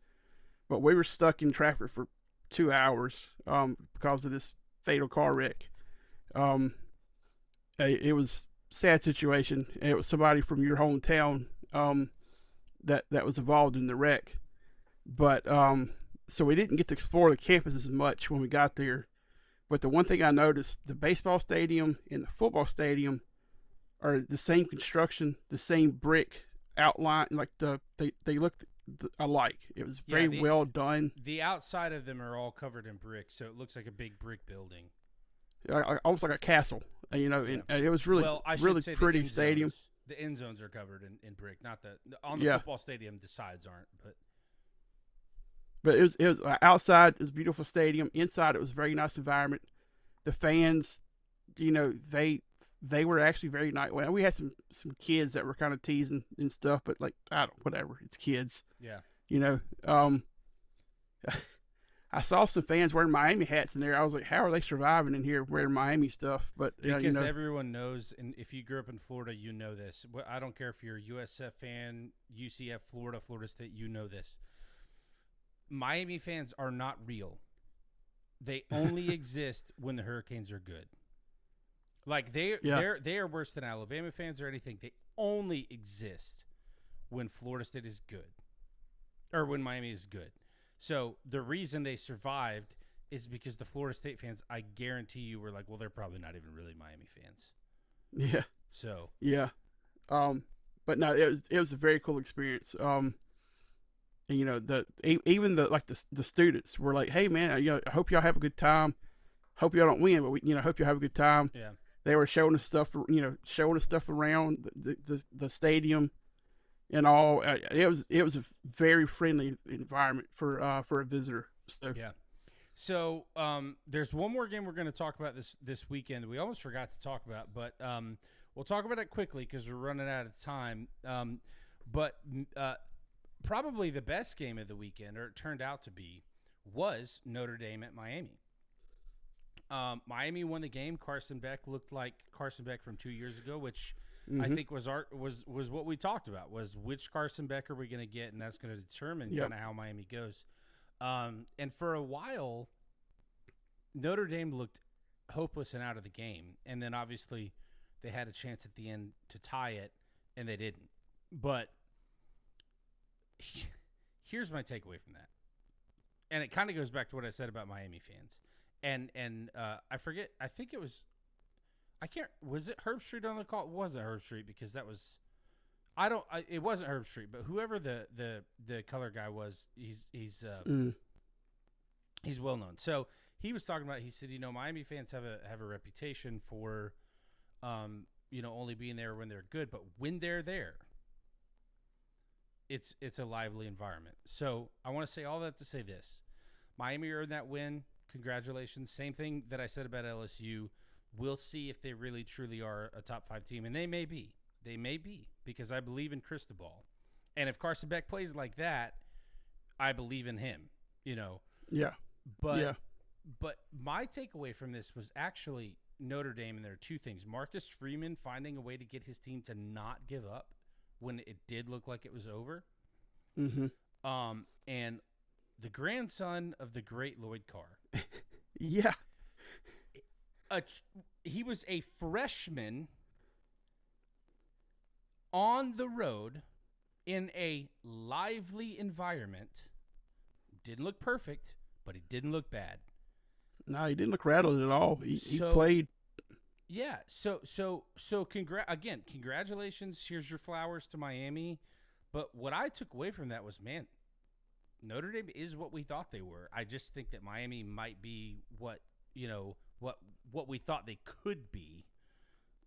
but we were stuck in traffic for 2 hours because of this fatal car wreck. It was a sad situation. It was somebody from your hometown that was involved in the wreck, but so we didn't get to explore the campus as much when we got there. But the one thing I noticed, the baseball stadium and the football stadium are the same construction, the same brick outline. Like they looked alike. It was Yeah, very well done, the outside of them are all covered in brick, so it looks like a big brick building. almost like a castle. Yeah. And it was really Well, I should really say pretty stadium. The end zones are covered in brick, not the on the Yeah, football stadium. The sides aren't, but but it was outside. It was a beautiful stadium. Inside, it was a very nice environment. The fans, they were actually very nice. Well, we had some kids that were kind of teasing and stuff, but like I don't whatever. It's kids, yeah. you know. I saw some fans wearing Miami hats in there. I was like, how are they surviving in here wearing Miami stuff? But Because everyone knows, and if you grew up in Florida, you know this. I don't care if you're a USF fan, UCF, Florida State, you know this. Miami fans are not real. They only exist when the Hurricanes are good. Like they are worse than Alabama fans or anything. They only exist when Florida State is good, or when Miami is good. So the reason they survived is because the Florida State fans, I guarantee you, were like, well, they're probably not even really Miami fans. Yeah. So Yeah. But no, it was a very cool experience. And, even the students were like, hey man, I hope y'all have a good time. Hope y'all don't win, but hope y'all have a good time. yeah. They were showing us stuff, showing us stuff around the stadium and all. It was a very friendly environment for a visitor. So Yeah. So there's one more game we're going to talk about this weekend that we almost forgot to talk about, but we'll talk about it quickly because we're running out of time. But probably the best game of the weekend, or it turned out to be, was Notre Dame at Miami. Miami won the game. Carson Beck looked like Carson Beck from 2 years ago, which I think was what we talked about, was which Carson Beck are we going to get, and that's going to determine kind of how Miami goes. And for a while, Notre Dame looked hopeless and out of the game, and then obviously they had a chance at the end to tie it, and they didn't. But here's my takeaway from that, and it kind of goes back to what I said about Miami fans. And I forget. I think it was. I can't. Was it Herb Street on the call? It wasn't Herb Street because that was. It wasn't Herb Street, but whoever the color guy was, he's well known. So he was talking about. He said, Miami fans have a reputation for, only being there when they're good, but when they're there, it's a lively environment. So I want to say all that to say this: Miami earned that win. Congratulations. Same thing that I said about LSU. We'll see if they really truly are a top 5 team, and they may be. They may be, because I believe in Cristobal. And if Carson Beck plays like that, I believe in him, Yeah. But my takeaway from this was actually Notre Dame, and there are two things. Marcus Freeman finding a way to get his team to not give up when it did look like it was over. Mm-hmm. And the grandson of the great Lloyd Carr. Yeah. He was a freshman on the road in a lively environment. Didn't look perfect, but he didn't look bad. No, he didn't look rattled at all. He played. Yeah. So congratulations. Here's your flowers to Miami. But what I took away from that was, man, Notre Dame is what we thought they were. I just think that Miami might be what we thought they could be,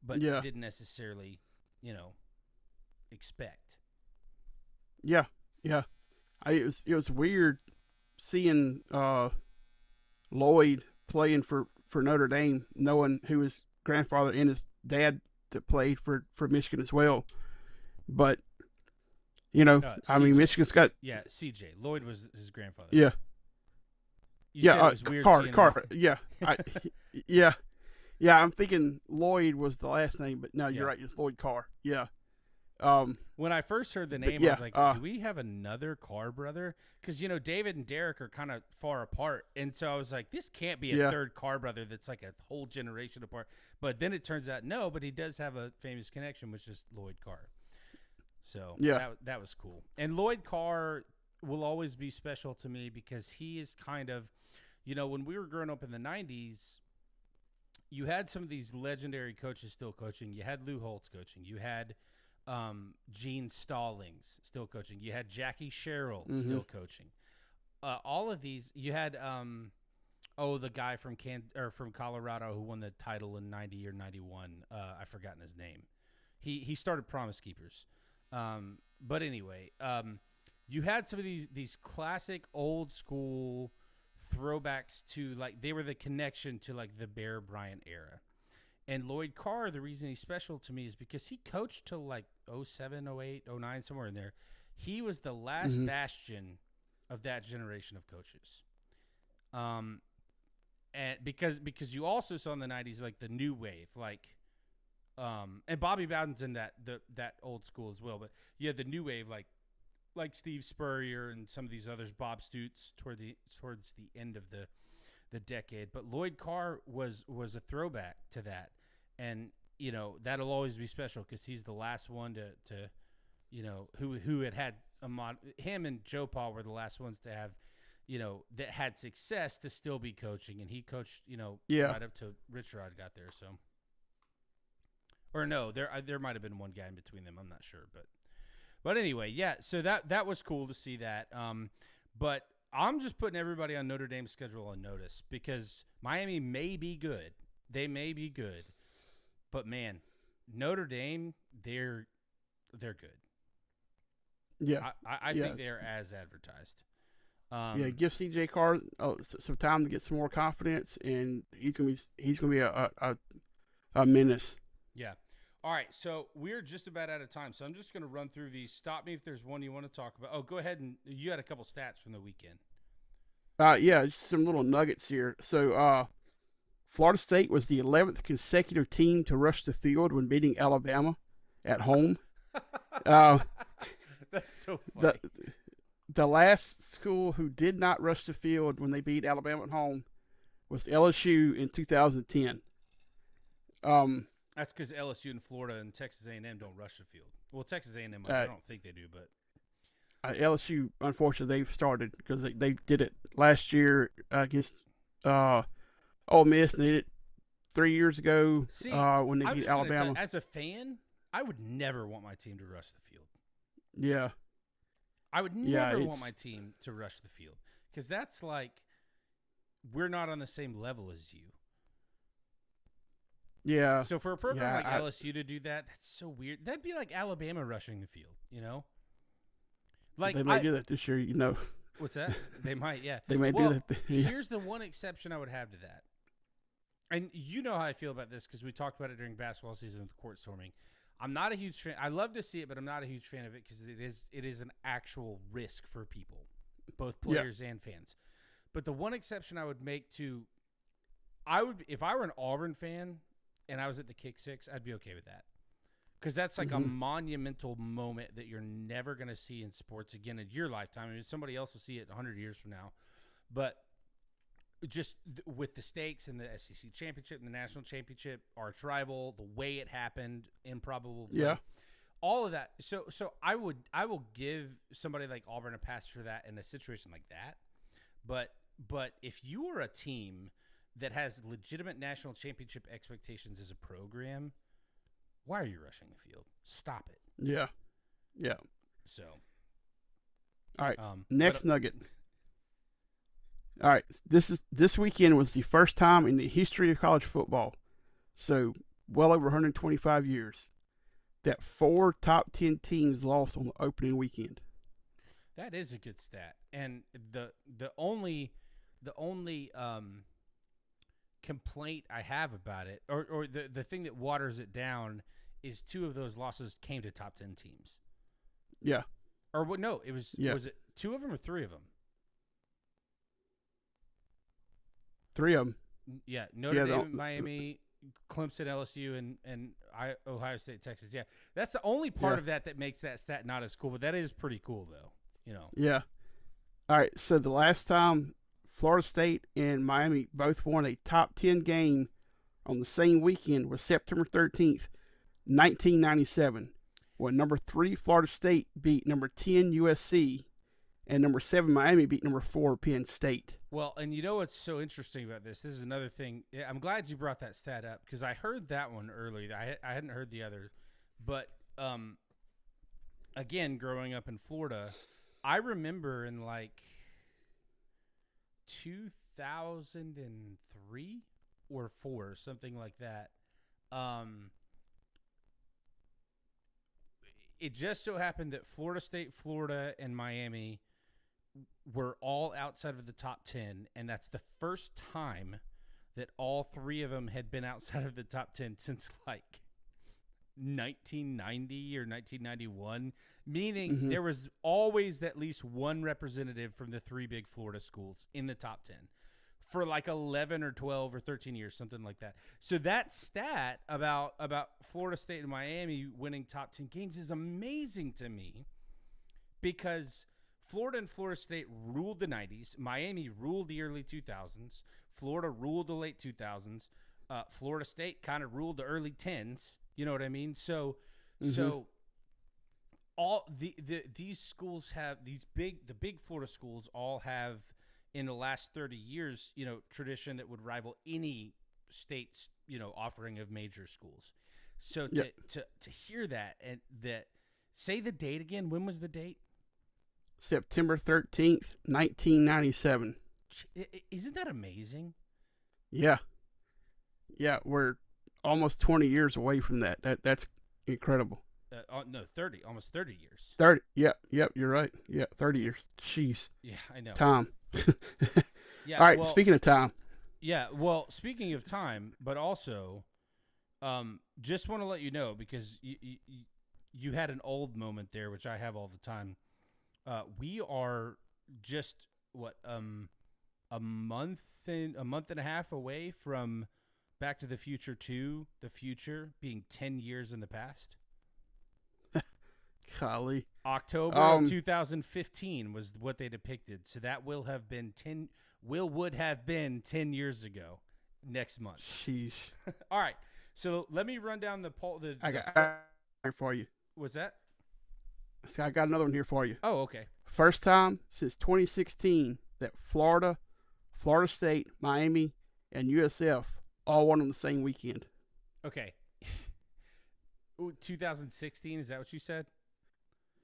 but didn't necessarily, expect. Yeah. It was weird seeing Lloyd playing for Notre Dame, knowing who his grandfather and his dad that played for Michigan as well. But Michigan's got CJ Lloyd was his grandfather. Yeah. You said it was weird Carr. Yeah. I'm thinking Lloyd was the last name, but no, you're right. It's Lloyd Carr. Yeah. When I first heard the name, I was like, do we have another Carr brother? Because, David and Derek are kind of far apart. And so I was like, this can't be a third Carr brother that's like a whole generation apart. But then it turns out, no, but he does have a famous connection, which is Lloyd Carr. So that was cool. And Lloyd Carr will always be special to me because he is kind of, when we were growing up in the 90s, you had some of these legendary coaches still coaching. You had Lou Holtz coaching. You had Gene Stallings still coaching. You had Jackie Sherrill still coaching. All of these, you had the guy from from Colorado who won the title in 90 or 91. I've forgotten his name. He started Promise Keepers. But anyway, you had some of these classic old school throwbacks to, like, they were the connection to, like, the Bear Bryant era. And Lloyd Carr, the reason he's special to me is because he coached till like 07, 08, 09, somewhere in there. He was the last bastion of that generation of coaches. And because you also saw in the 90s, like, the new wave, like, and Bobby Bowden's in that old school as well, but you had the new wave, like Steve Spurrier and some of these others, Bob Stutz towards the end of the decade. But Lloyd Carr was a throwback to that, and that'll always be special because he's the last one to who had him and Joe Paul were the last ones to have that had success to still be coaching, and he coached right up to Rich Rod got there. So, or no, there might have been one guy in between them. I'm not sure, but anyway, yeah. So that was cool to see that. But I'm just putting everybody on Notre Dame's schedule on notice because Miami may be good. They may be good. But, man, Notre Dame, they're good. Yeah. I think they're as advertised. Give C.J. Carr some time to get some more confidence, and he's gonna be a menace. Yeah. All right, so we're just about out of time, so I'm just going to run through these. Stop me if there's one you want to talk about. Oh, go ahead, and you had a couple stats from the weekend. Just some little nuggets here. So, Florida State was the 11th consecutive team to rush the field when beating Alabama at home. That's so funny. The last school who did not rush the field when they beat Alabama at home was LSU in 2010. That's because LSU and Florida and Texas A&M don't rush the field. Well, Texas A&M, I don't think they do, but LSU, unfortunately, they've started because they did it last year against Ole Miss, and they did it 3 years ago when they beat Alabama. As a fan, I would never want my team to rush the field. Yeah. I would never want my team to rush the field because that's like we're not on the same level as you. Yeah. So for a program like LSU to do that, that's so weird. That'd be like Alabama rushing the field, Like they might do that this year, What's that? They might, yeah. They might do that. Yeah. Here's the one exception I would have to that. And you know how I feel about this because we talked about it during basketball season with court storming. I'm not a huge fan. I love to see it, but I'm not a huge fan of it because it is an actual risk for people, both players and fans. But the one exception I would make if I were an Auburn fan and I was at the Kick Six, I'd be okay with that. Because that's like a monumental moment that you're never going to see in sports again in your lifetime. I mean, somebody else will see it 100 years from now. But just with the stakes and the SEC championship and the national championship, arch rival, the way it happened, improbable play, all of that. So I will give somebody like Auburn a pass for that in a situation like that. But if you are a team that has legitimate national championship expectations as a program, why are you rushing the field? Stop it. Yeah. Yeah. So. All right. Next nugget. All right. This weekend was the first time in the history of college football, so well over 125 years, that 4 top 10 teams lost on the opening weekend. That is a good stat. And the only complaint I have about it, or the thing that waters it down, is 2 of those losses came to top 10 teams. Yeah. Or what? No, it was. Yeah. Was it 2 of them or 3 of them? 3 of them. Yeah, Notre Dame, Miami, Clemson, LSU, and Ohio State, Texas. Yeah, that's the only part of that makes that stat not as cool. But that is pretty cool, though. Yeah. All right. So the last time Florida State and Miami both won a top 10 game on the same weekend was September 13th, 1997, when number 3 Florida State beat number 10 USC, and number 7 Miami beat number 4 Penn State. Well, and you know what's so interesting about this? This is another thing. I'm glad you brought that stat up because I heard that one earlier. I hadn't heard the other, but again, growing up in Florida, I remember in like 2003 or four, something like that. Um, it just so happened that Florida State, Florida, and Miami were all outside of the top 10, and that's the first time that all three of them had been outside of the top 10 since like 1990 or 1991, meaning there was always at least one representative from the three big Florida schools in the top 10 for like 11 or 12 or 13 years, something like that. So that stat about Florida State and Miami winning top 10 games is amazing to me because Florida and Florida State ruled the 90s. Miami ruled the early 2000s. Florida ruled the late 2000s. Florida State kind of ruled the early 10s. You know what I mean? So all these schools have the big Florida schools all have in the last 30 years, tradition that would rival any state's, offering of major schools. So to hear that and that, say the date again. When was the date? September 13th, 1997. Isn't that amazing? Yeah. Yeah, we're almost 20 years away from that. That's incredible. No, 30, almost 30 years. 30. Yeah, you're right. Yeah, 30 years. Jeez. Yeah, I know. Time. Yeah. All right, speaking of time. Yeah, well, speaking of time, but also just want to let you know because you had an old moment there, which I have all the time. We are just a month and a half away from Back to the Future 2, the future being 10 years in the past. Golly. October of 2015 was what they depicted. So that would have been 10 years ago next month. Sheesh. All right. So let me run down the poll. I got for you. What's that? I got another one here for you. Oh, okay. First time since 2016 that Florida State, Miami, and USF all won on the same weekend. Okay. 2016, is that what you said?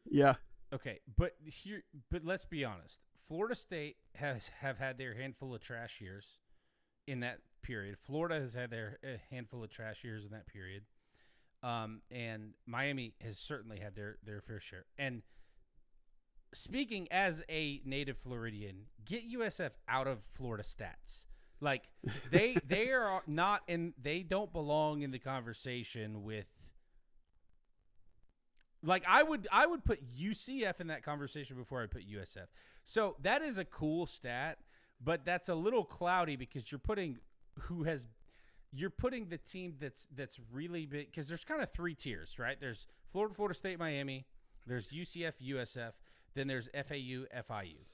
Yeah. Okay, but let's be honest. Florida State have had their handful of trash years in that period. Florida has had their handful of trash years in that period. And Miami has certainly had their fair share. And speaking as a native Floridian, get USF out of Florida stats. Like they are not in. They don't belong in the conversation with. Like I would put UCF in that conversation before I put USF. So that is a cool stat, but that's a little cloudy because you're putting the team that's really big because there's kind of three tiers, right? There's Florida State, Miami. There's UCF, USF. Then there's FAU, FIU.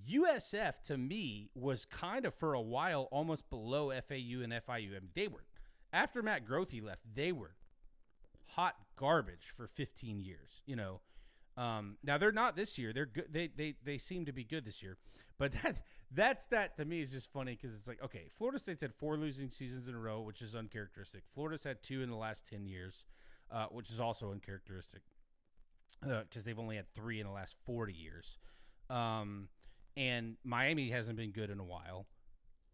USF to me was kind of for a while almost below FAU and FIU. I mean, they were after Matt Grothe left, they were hot garbage for 15 years. Now they're not this year. They're good. They seem to be good this year. But that to me is just funny because it's like, okay, Florida State's had 4 losing seasons in a row, which is uncharacteristic. Florida's had 2 in the last 10 years, which is also uncharacteristic because they've only had 3 in the last 40 years. And Miami hasn't been good in a while.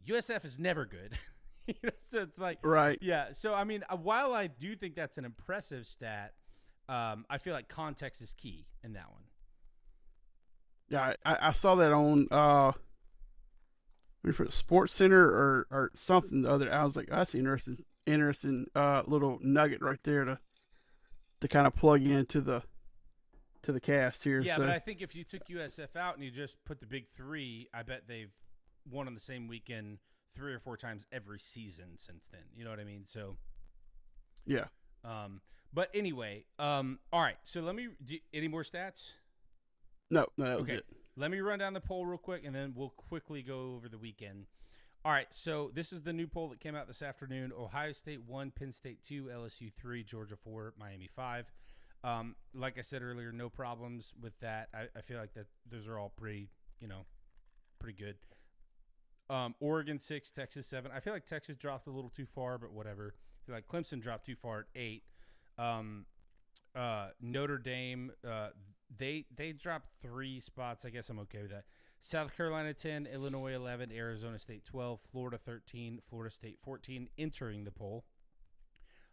USF is never good. So it's like, right. Yeah. So, I mean, while I do think that's an impressive stat, I feel like context is key in that one. Yeah, I saw that on maybe for Sports Center or something the other. I was like, that's interesting little nugget right there to kind of plug into the cast here. Yeah, so. But I think if you took USF out and you just put the big 3, I bet they've won on the same weekend 3 or 4 times every season since then. You know what I mean? So, yeah. But anyway, all right. So any more stats? No, that was it. Let me run down the poll real quick, and then we'll quickly go over the weekend. All right. So this is the new poll that came out this afternoon. Ohio State 1, Penn State 2, LSU 3, Georgia 4, Miami 5. Like I said earlier, no problems with that. I feel like that those are all pretty, pretty good. Oregon 6, Texas 7. I feel like Texas dropped a little too far, but whatever. I feel like Clemson dropped too far at 8. Notre Dame, they dropped 3 spots. I guess I'm okay with that. South Carolina 10, Illinois 11, Arizona State 12, Florida 13, Florida State 14, entering the poll,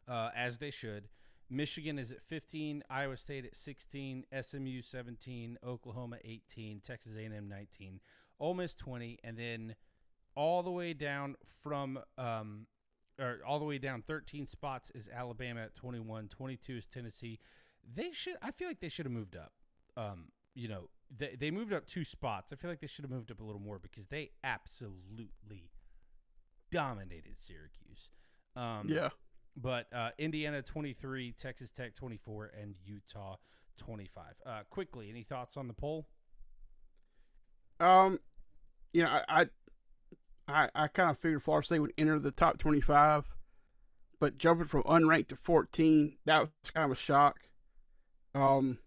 as they should. Michigan is at 15, Iowa State at 16, SMU 17, Oklahoma 18, Texas A&M 19, Ole Miss 20, and then all the way down from all the way down 13 spots is Alabama at 21, 22 is Tennessee. I feel like they should have moved up. They moved up 2 spots. I feel like they should have moved up a little more because they absolutely dominated Syracuse. Yeah. But Indiana 23, Texas Tech 24, and Utah 25. Quickly, any thoughts on the poll? I kind of figured Florida State would enter the top 25, but jumping from unranked to 14, that was kind of a shock. I'm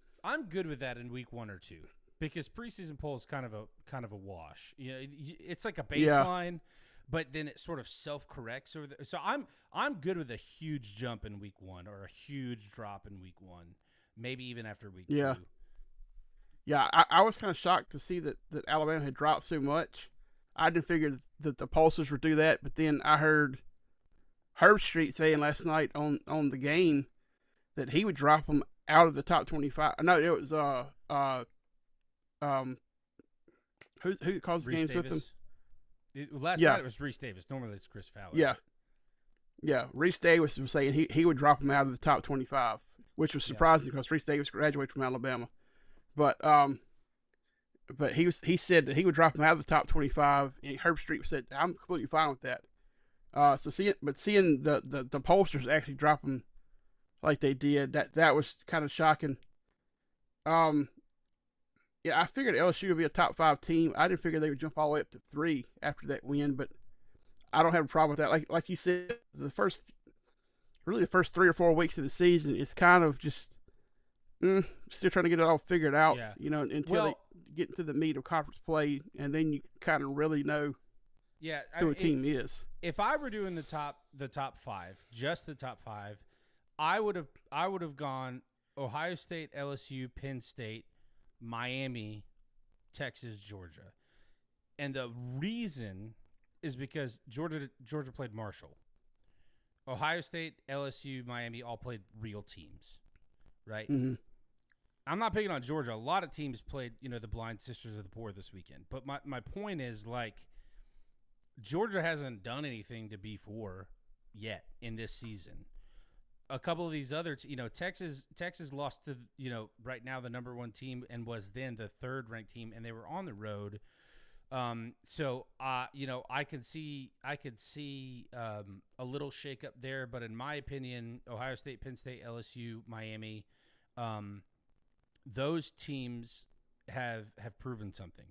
good with that in week 1 or 2 because preseason poll is kind of a wash. It's like a baseline, but then it sort of self-corrects over so I'm good with a huge jump in week 1 or a huge drop in week 1, maybe even after week 2. Yeah, I was kind of shocked to see that Alabama had dropped so much. I didn't figure that the pollsters would do that, but then I heard Herbstreit saying last night on the game that he would drop them out of the top 25. No, it was who calls the Reese games Davis. with them? Last night it was Reese Davis. Normally it's Chris Fowler. Yeah. Reese Davis was saying he would drop them out of the top 25, which was surprising because Reese Davis graduated from Alabama. But he said that he would drop him out of the top 25, and Herbstreit said, "I'm completely fine with that." Seeing the pollsters actually drop him like they did, that was kind of shocking. I figured LSU would be a top 5 team. I didn't figure they would jump all the way up to 3 after that win, but I don't have a problem with that. Like you said, the first 3 or 4 weeks of the season, it's kind of just still trying to get it all figured out. Yeah. Until they get into the meat of conference play, and then you kind of really know who a team is. If I were doing the top 5, just the top 5, I would have gone Ohio State, LSU, Penn State, Miami, Texas, Georgia. And the reason is because Georgia played Marshall. Ohio State, LSU, Miami all played real teams, right? Mm-hmm. I'm not picking on Georgia. A lot of teams played, the Blind Sisters of the Poor this weekend. But my point is, Georgia hasn't done anything to be for yet in this season. A couple of these other, Texas lost to, right now the number 1 team and was then the 3rd ranked team, and they were on the road. So I could see a little shakeup there, but in my opinion, Ohio State, Penn State, LSU, Miami, those teams have proven something,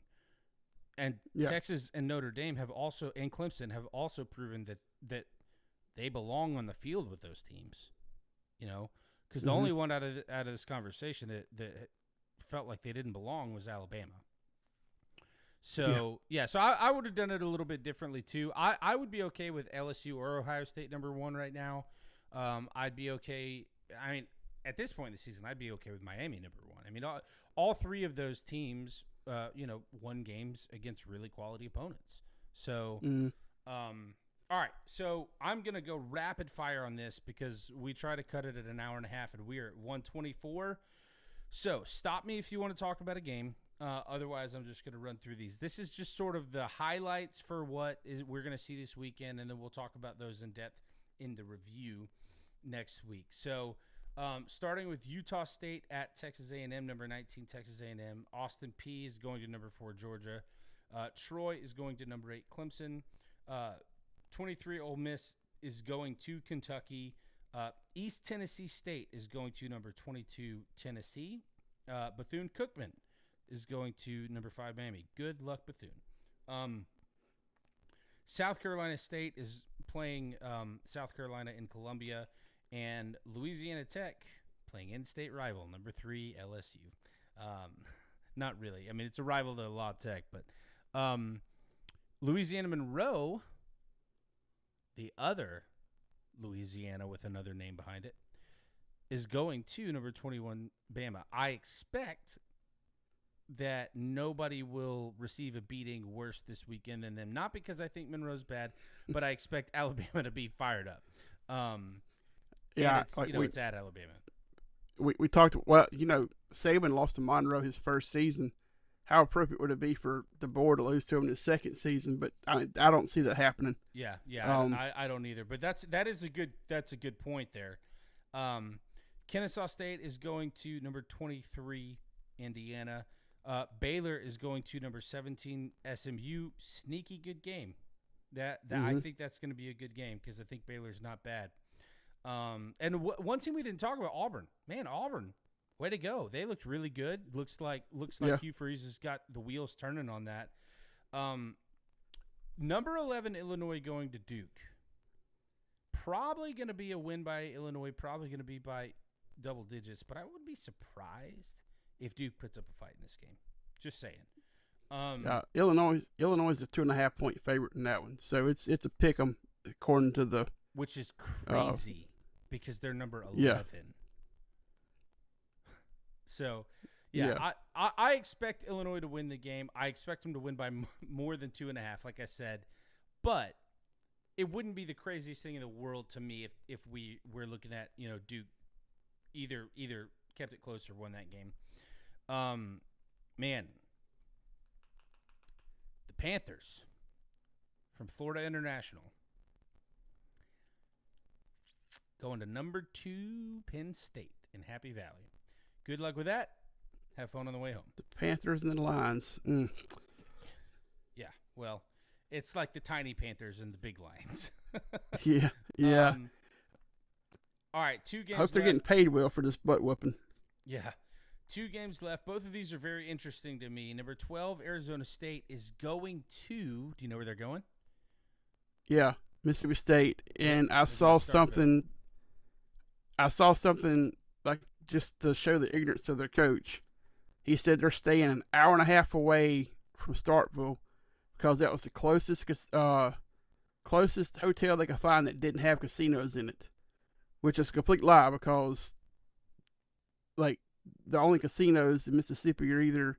and Texas and Notre Dame and Clemson have also proven that they belong on the field with those teams. Because the only one out of this conversation that felt like they didn't belong was Alabama. So so I would have done it a little bit differently too. I would be okay with LSU or Ohio State number 1 right now. I'd be okay. I mean, at this point in the season, I'd be okay with Miami number 1. I mean, all 3 of those teams, won games against really quality opponents. So, all right. So I'm gonna go rapid fire on this because we try to cut it at an hour and a half, and we are at 1:24. So stop me if you want to talk about a game. Otherwise, I'm just going to run through these. This is just sort of the highlights for what we're going to see this weekend, and then we'll talk about those in depth in the review next week. So starting with Utah State at Texas A&M, number 19, Texas A&M. Austin Peay is going to number 4, Georgia. Troy is going to number 8, Clemson. 23, Ole Miss is going to Kentucky. East Tennessee State is going to number 22, Tennessee. Bethune-Cookman is going to number 5, Miami. Good luck, Bethune. South Carolina State is playing South Carolina in Columbia, and Louisiana Tech playing in-state rival, number 3, LSU. Not really. I mean, it's a rival to La Tech, but Louisiana Monroe, the other Louisiana with another name behind it, is going to number 21 Bama. I expect that nobody will receive a beating worse this weekend than them. Not because I think Monroe's bad, but I expect Alabama to be fired up. Yeah, it's, it's at Alabama. We talked. Well, Saban lost to Monroe his first season. How appropriate would it be for the board to lose to him in his second season? But I don't see that happening. Yeah, I don't either. But that's a good point there. Kennesaw State is going to number 23 Indiana. Baylor is going to number 17 SMU. Sneaky good game. I think that's going to be a good game because I think Baylor's not bad. And one team we didn't talk about, Auburn. Man, Auburn, way to go! They looked really good. Looks like Hugh Freeze has got the wheels turning on that. Number 11 Illinois going to Duke. Probably going to be a win by Illinois. Probably going to be by double digits. But I wouldn't be surprised if Duke puts up a fight in this game. Just saying. Illinois is a 2.5 point favorite in that one, so it's a pick 'em according to the. Which is crazy because they're number 11. Yeah. So, I expect Illinois to win the game. I expect them to win by more than 2.5, like I said. But it wouldn't be the craziest thing in the world to me if we're looking at Duke either kept it close or won that game. Man, the Panthers from Florida International going to number 2 Penn State in Happy Valley. Good luck with that. Have fun on the way home. The Panthers and the Lions. Yeah, well, it's like the tiny Panthers and the big Lions. Yeah. All right, 2 games Hope they're getting paid well for this butt whooping. Yeah. 2 games left. Both of these are very interesting to me. Number 12, Arizona State is going to. Do you know where they're going? Yeah, Mississippi State. And I saw something like just to show the ignorance of their coach. He said they're staying an hour and a half away from Starkville because that was the closest hotel they could find that didn't have casinos in it, which is a complete lie because, like, the only casinos in Mississippi are either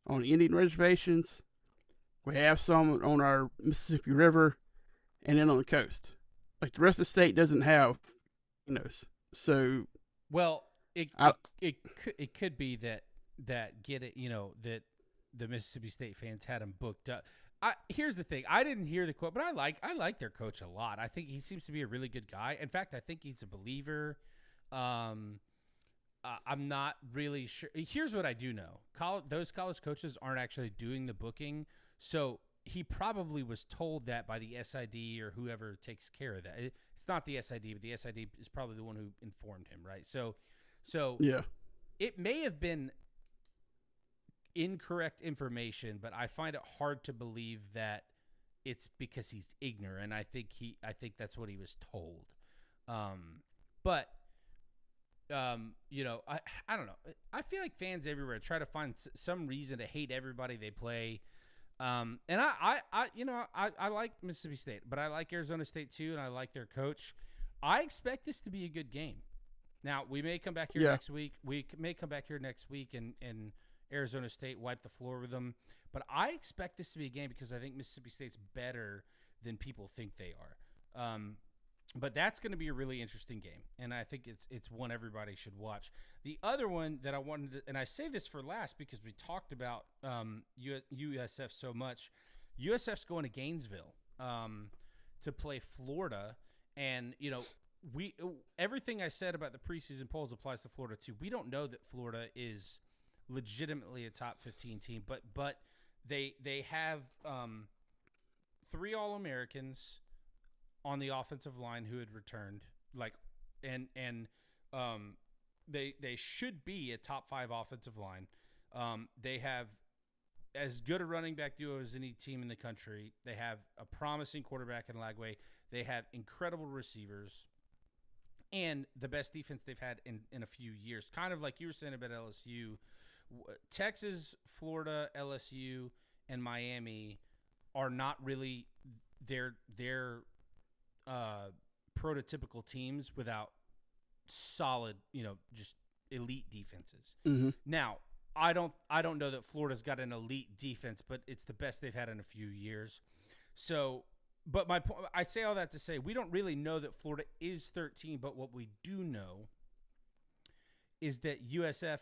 on Indian reservations, we have some on our Mississippi River, and then on the coast. Like, the rest of the state doesn't have casinos. So, well, it could be that that the Mississippi State fans had them booked up. Here's the thing. I didn't hear the quote, but I like their coach a lot. I think he seems to be a really good guy. In fact, I think he's a believer. I'm not really sure. Here's what I do know. Those college coaches aren't actually doing the booking, so he probably was told that by the SID or whoever takes care of that. It's not the SID, but the SID is probably the one who informed him, right? So yeah, it may have been incorrect information, but I find it hard to believe that it's because he's ignorant. I think that's what he was told. But I don't know. I feel like fans everywhere try to find some reason to hate everybody they play. And I like Mississippi State, but I like Arizona State too, and I like their coach. I expect this to be a good game. Now, we may come back here next week. We may come back here next week and Arizona State wipe the floor with them. But I expect this to be a game because I think Mississippi State's better than people think they are. But that's going to be a really interesting game, and I think it's one everybody should watch. The other one that I wanted to, and I say this for last because we talked about USF so much. USF's going to Gainesville to play Florida, and everything I said about the preseason polls applies to Florida too. We don't know that Florida is legitimately a top 15 team, but they have 3 All-Americans on the offensive line who had returned, they should be a top 5 offensive line. They have as good a running back duo as any team in the country. They have a promising quarterback in Lagway. They have incredible receivers and the best defense they've had in a few years. Kind of like you were saying about LSU. Texas, Florida, LSU, and Miami are not really their prototypical teams without solid, just elite defenses. Mm-hmm. Now, I don't know that Florida's got an elite defense, but it's the best they've had in a few years. So, but my point, I say all that to say we don't really know that Florida is 13, but what we do know is that USF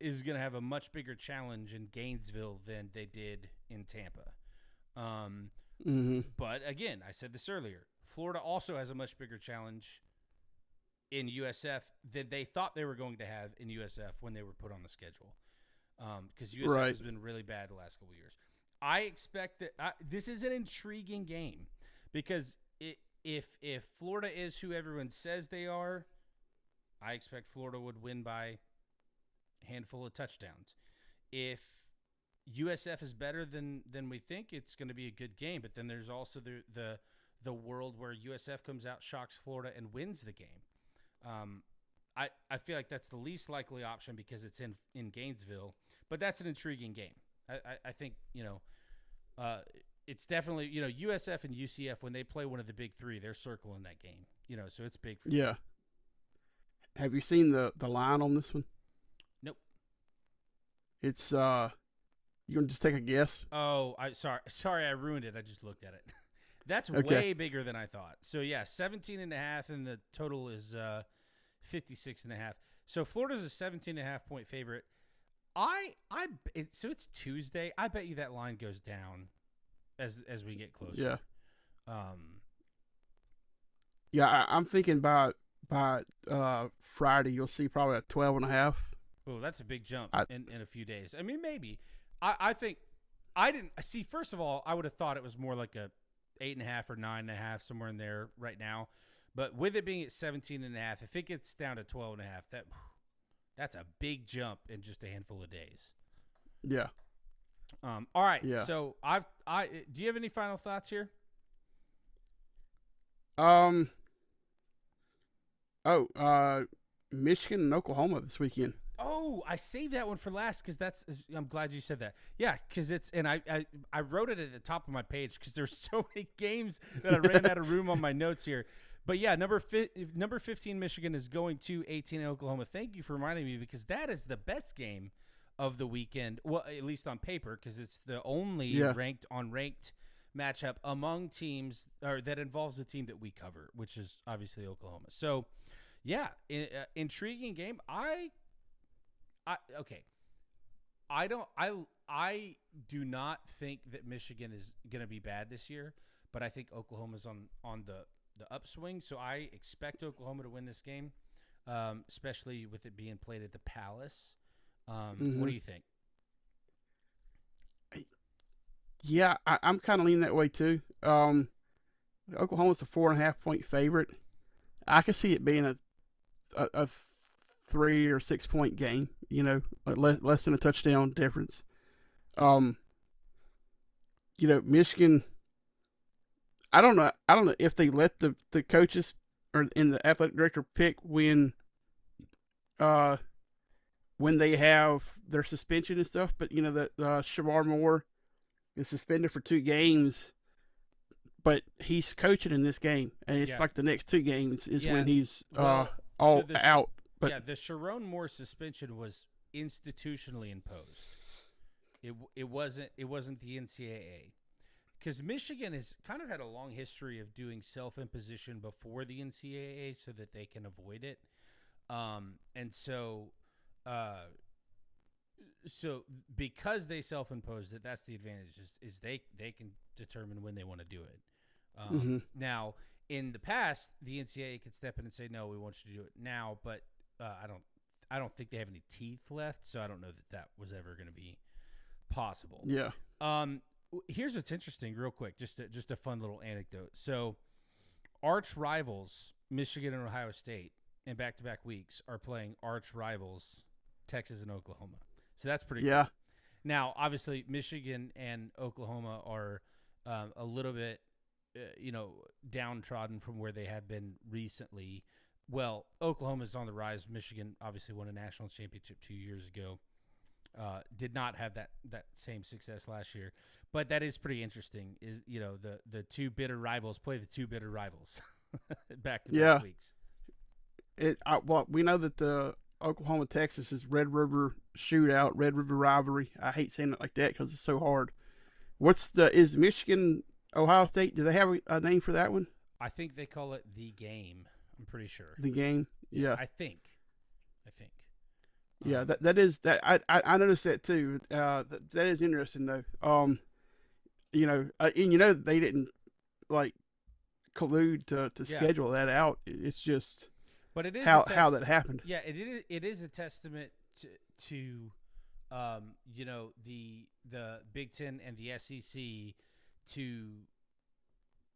is going to have a much bigger challenge in Gainesville than they did in Tampa. But again, I said this earlier, Florida also has a much bigger challenge in USF than they thought they were going to have in USF when they were put on the schedule. Because USF has been really bad the last couple of years. I expect that this is an intriguing game because if Florida is who everyone says they are, I expect Florida would win by a handful of touchdowns. If USF is better than we think, it's going to be a good game. But then there's also the world where USF comes out, shocks Florida, and wins the game. I feel like that's the least likely option because it's in Gainesville, but that's an intriguing game. I think, it's definitely, USF and UCF, when they play one of the big three, they're circling that game, so it's big for them. Yeah. Have you seen the line on this one? Nope. It's, you want to just take a guess? Oh, sorry, I ruined it. I just looked at it. That's Okay. way bigger than I thought. So, yeah, 17.5, and the total is 56.5. So, Florida's a 17.5 point favorite. So it's Tuesday. I bet you that line goes down as we get closer. Yeah. Yeah, I'm thinking by Friday you'll see probably a 12.5. Oh, that's a big jump in a few days. I mean, maybe. I think I didn't see. First of all, I would have thought it was more like a 8.5 or 9.5, somewhere in there right now. But with it being at 17.5, if it gets down to 12.5, that's a big jump in just a handful of days. Yeah. All right. Yeah. So do you have any final thoughts here? Michigan and Oklahoma this weekend. Oh, I saved that one for last because I'm glad you said that. Yeah, because I wrote it at the top of my page because there's so many games that I ran out of room on my notes here. But yeah, number 15 Michigan is going to 18 Oklahoma. Thank you for reminding me because that is the best game of the weekend. Well, at least on paper, because it's the only ranked matchup among teams or that involves the team that we cover, which is obviously Oklahoma. So, yeah, intriguing game. I do not think that Michigan is going to be bad this year, but I think Oklahoma's on the upswing. So I expect Oklahoma to win this game, especially with it being played at the Palace. What do you think? Yeah, I'm kind of leaning that way too. Oklahoma's a 4.5 point favorite. I could see it being a 3 or 6 point game. Like less than a touchdown difference. Michigan. I don't know if they let the coaches or in the athletic director pick when they have their suspension and stuff. But that Shamar Moore is suspended for 2 games, but he's coaching in this game, and it's like the next 2 games is when he's out. But the Sherrone Moore suspension was institutionally imposed. It wasn't the NCAA. Because Michigan has kind of had a long history of doing self-imposition before the NCAA so that they can avoid it. And so because they self-imposed it, that's the advantage is they can determine when they want to do it. Now, in the past, the NCAA could step in and say, no, we want you to do it now. But I don't think they have any teeth left, so I don't know that was ever going to be possible. Yeah. Here's what's interesting, real quick, just a fun little anecdote. So, arch rivals Michigan and Ohio State in back-to-back weeks are playing arch rivals Texas and Oklahoma. So that's pretty cool. Now, obviously, Michigan and Oklahoma are a little bit, downtrodden from where they have been recently. Well, Oklahoma's on the rise. Michigan obviously won a national championship 2 years ago. did not have that same success last year. But that is pretty interesting. Is the two bitter rivals play the two bitter rivals back to Yeah. back weeks. Well, we know that the Oklahoma Texas is Red River Shootout, Red River Rivalry. I hate saying it like that because it's so hard. Is Michigan Ohio State? Do they have a name for that one? I think they call it the game. I'm pretty sure. The game. Yeah. I think. Yeah. That is that. I noticed that too. That is interesting though. And they didn't like collude to schedule that out. It's just. But it is how that happened. Yeah, it is a testament to the Big Ten and the SEC to,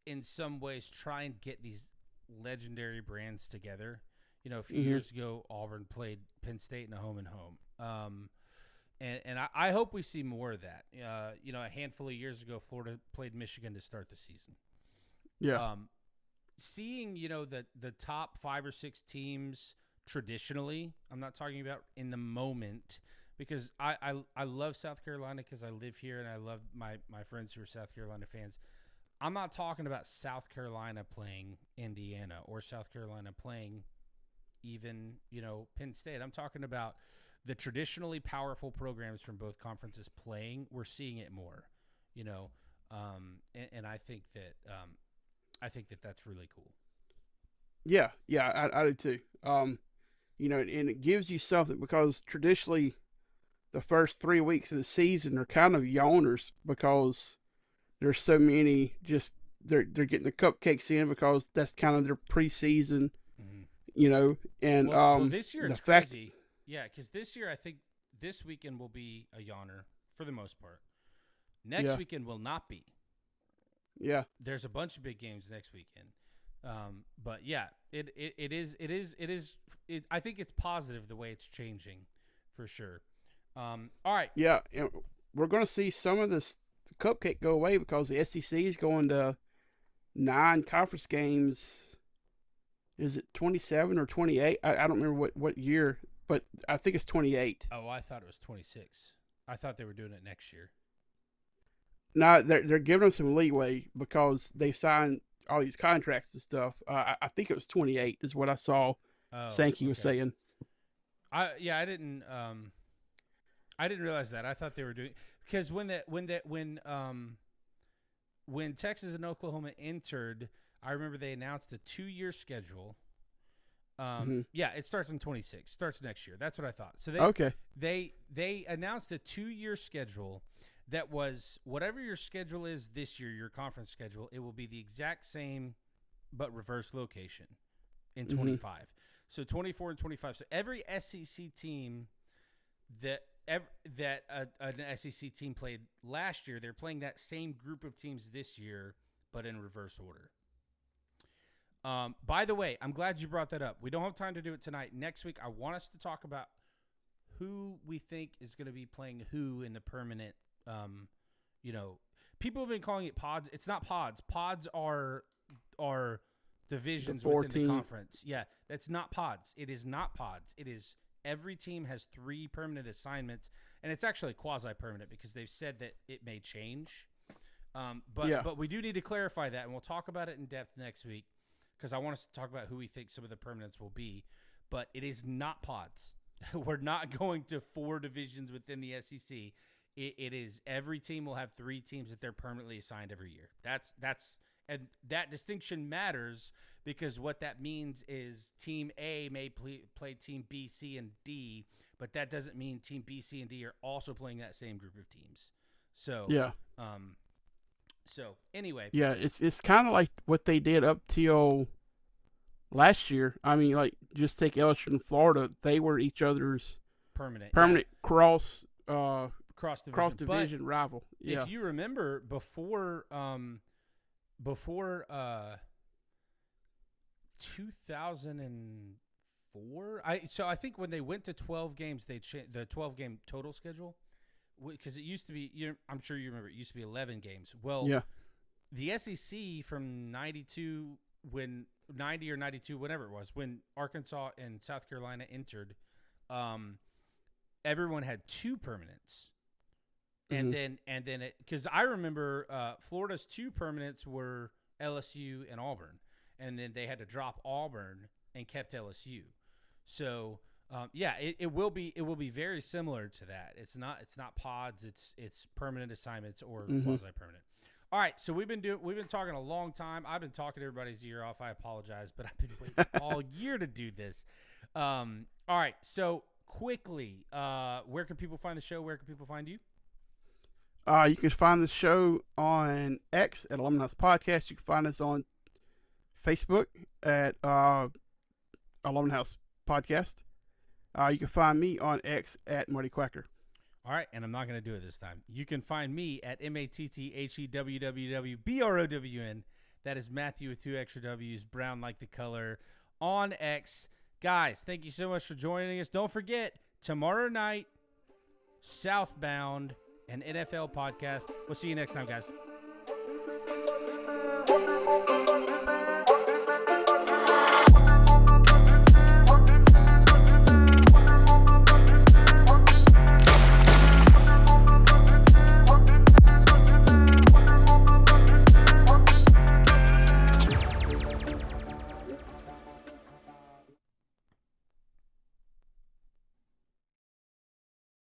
in some ways, try and get these legendary brands together. A few years ago, Auburn played Penn State in a home and home. And I hope we see more of that. A handful of years ago, Florida played Michigan to start the season. Yeah. Seeing the top 5 or 6 teams traditionally, I'm not talking about in the moment, because I love South Carolina because I live here and I love my friends who are South Carolina fans. I'm not talking about South Carolina playing Indiana or South Carolina playing even Penn State. I'm talking about the traditionally powerful programs from both conferences playing. We're seeing it more, and I think that that's really cool. Yeah, I do too. And it gives you something because traditionally, the first 3 weeks of the season are kind of yawners because there's so many. Just they're getting the cupcakes in because that's kind of their preseason. And well, this year it's crazy. Yeah, because this year I think this weekend will be a yawner for the most part. Next weekend will not be. Yeah, there's a bunch of big games next weekend, but yeah, it is. I think it's positive the way it's changing, for sure. All right. Yeah, and we're going to see some of this cupcake go away because the SEC is going to 9 conference games. Is it 27 or 28? I don't remember what year, but I think it's 28. Oh, I thought it was 26. I thought they were doing it next year. No, they're giving them some leeway because they've signed all these contracts and stuff. I think it was 28 is what I saw. Sankey was saying. I didn't realize that. I thought they were doing because when Texas and Oklahoma entered, I remember they announced a 2-year schedule. Yeah, it starts in 26. Starts next year. That's what I thought. So they announced a 2-year schedule. That was whatever your schedule is this year, your conference schedule, it will be the exact same but reverse location in 25. So 24 and 25. So every SEC team that an SEC team played last year, they're playing that same group of teams this year, but in reverse order. By the way, I'm glad you brought that up. We don't have time to do it tonight. Next week, I want us to talk about who we think is going to be playing who in the permanent. People have been calling it pods. It's not pods. Pods are divisions within the conference. Yeah, that's not pods. It is not pods. It is every team has 3 permanent assignments, and it's actually quasi-permanent because they've said that it may change. But we do need to clarify that, and we'll talk about it in depth next week because I want us to talk about who we think some of the permanents will be. But it is not pods. We're not going to 4 divisions within the SEC. It is every team will have 3 teams that they're permanently assigned every year. And that distinction matters because what that means is Team A may play Team B, C, and D, but that doesn't mean Team B, C, and D are also playing that same group of teams. So yeah. So anyway. Yeah, it's kind of like what they did up till last year. I mean, like just take LSU and Florida. They were each other's permanent cross division rival. Yeah. If you remember before 2004, I think when they went to 12 games, they changed the 12 game total schedule because it used to be. I'm sure you remember it used to be 11 games. Well, yeah. The SEC from 92 when 90 or 92, whatever it was, when Arkansas and South Carolina entered. everyone had 2 permanents. And then it, because I remember Florida's 2 permanents were LSU and Auburn, and then they had to drop Auburn and kept LSU. So it will be very similar to that. It's not pods. It's permanent assignments or quasi-permanent. All right, so we've been talking a long time. I've been talking everybody's ear off. I apologize, but I've been waiting all year to do this. All right, so quickly, where can people find the show? Where can people find you? You can find the show on X at Alumni House Podcast. You can find us on Facebook at Alumni House Podcast. You can find me on X at Marty Quacker. All right, and I'm not going to do it this time. You can find me at MattheWWBROWN. That is Matthew with 2 extra W's, brown like the color, on X. Guys, thank you so much for joining us. Don't forget, tomorrow night, Southbound, an NFL podcast. We'll see you next time, guys.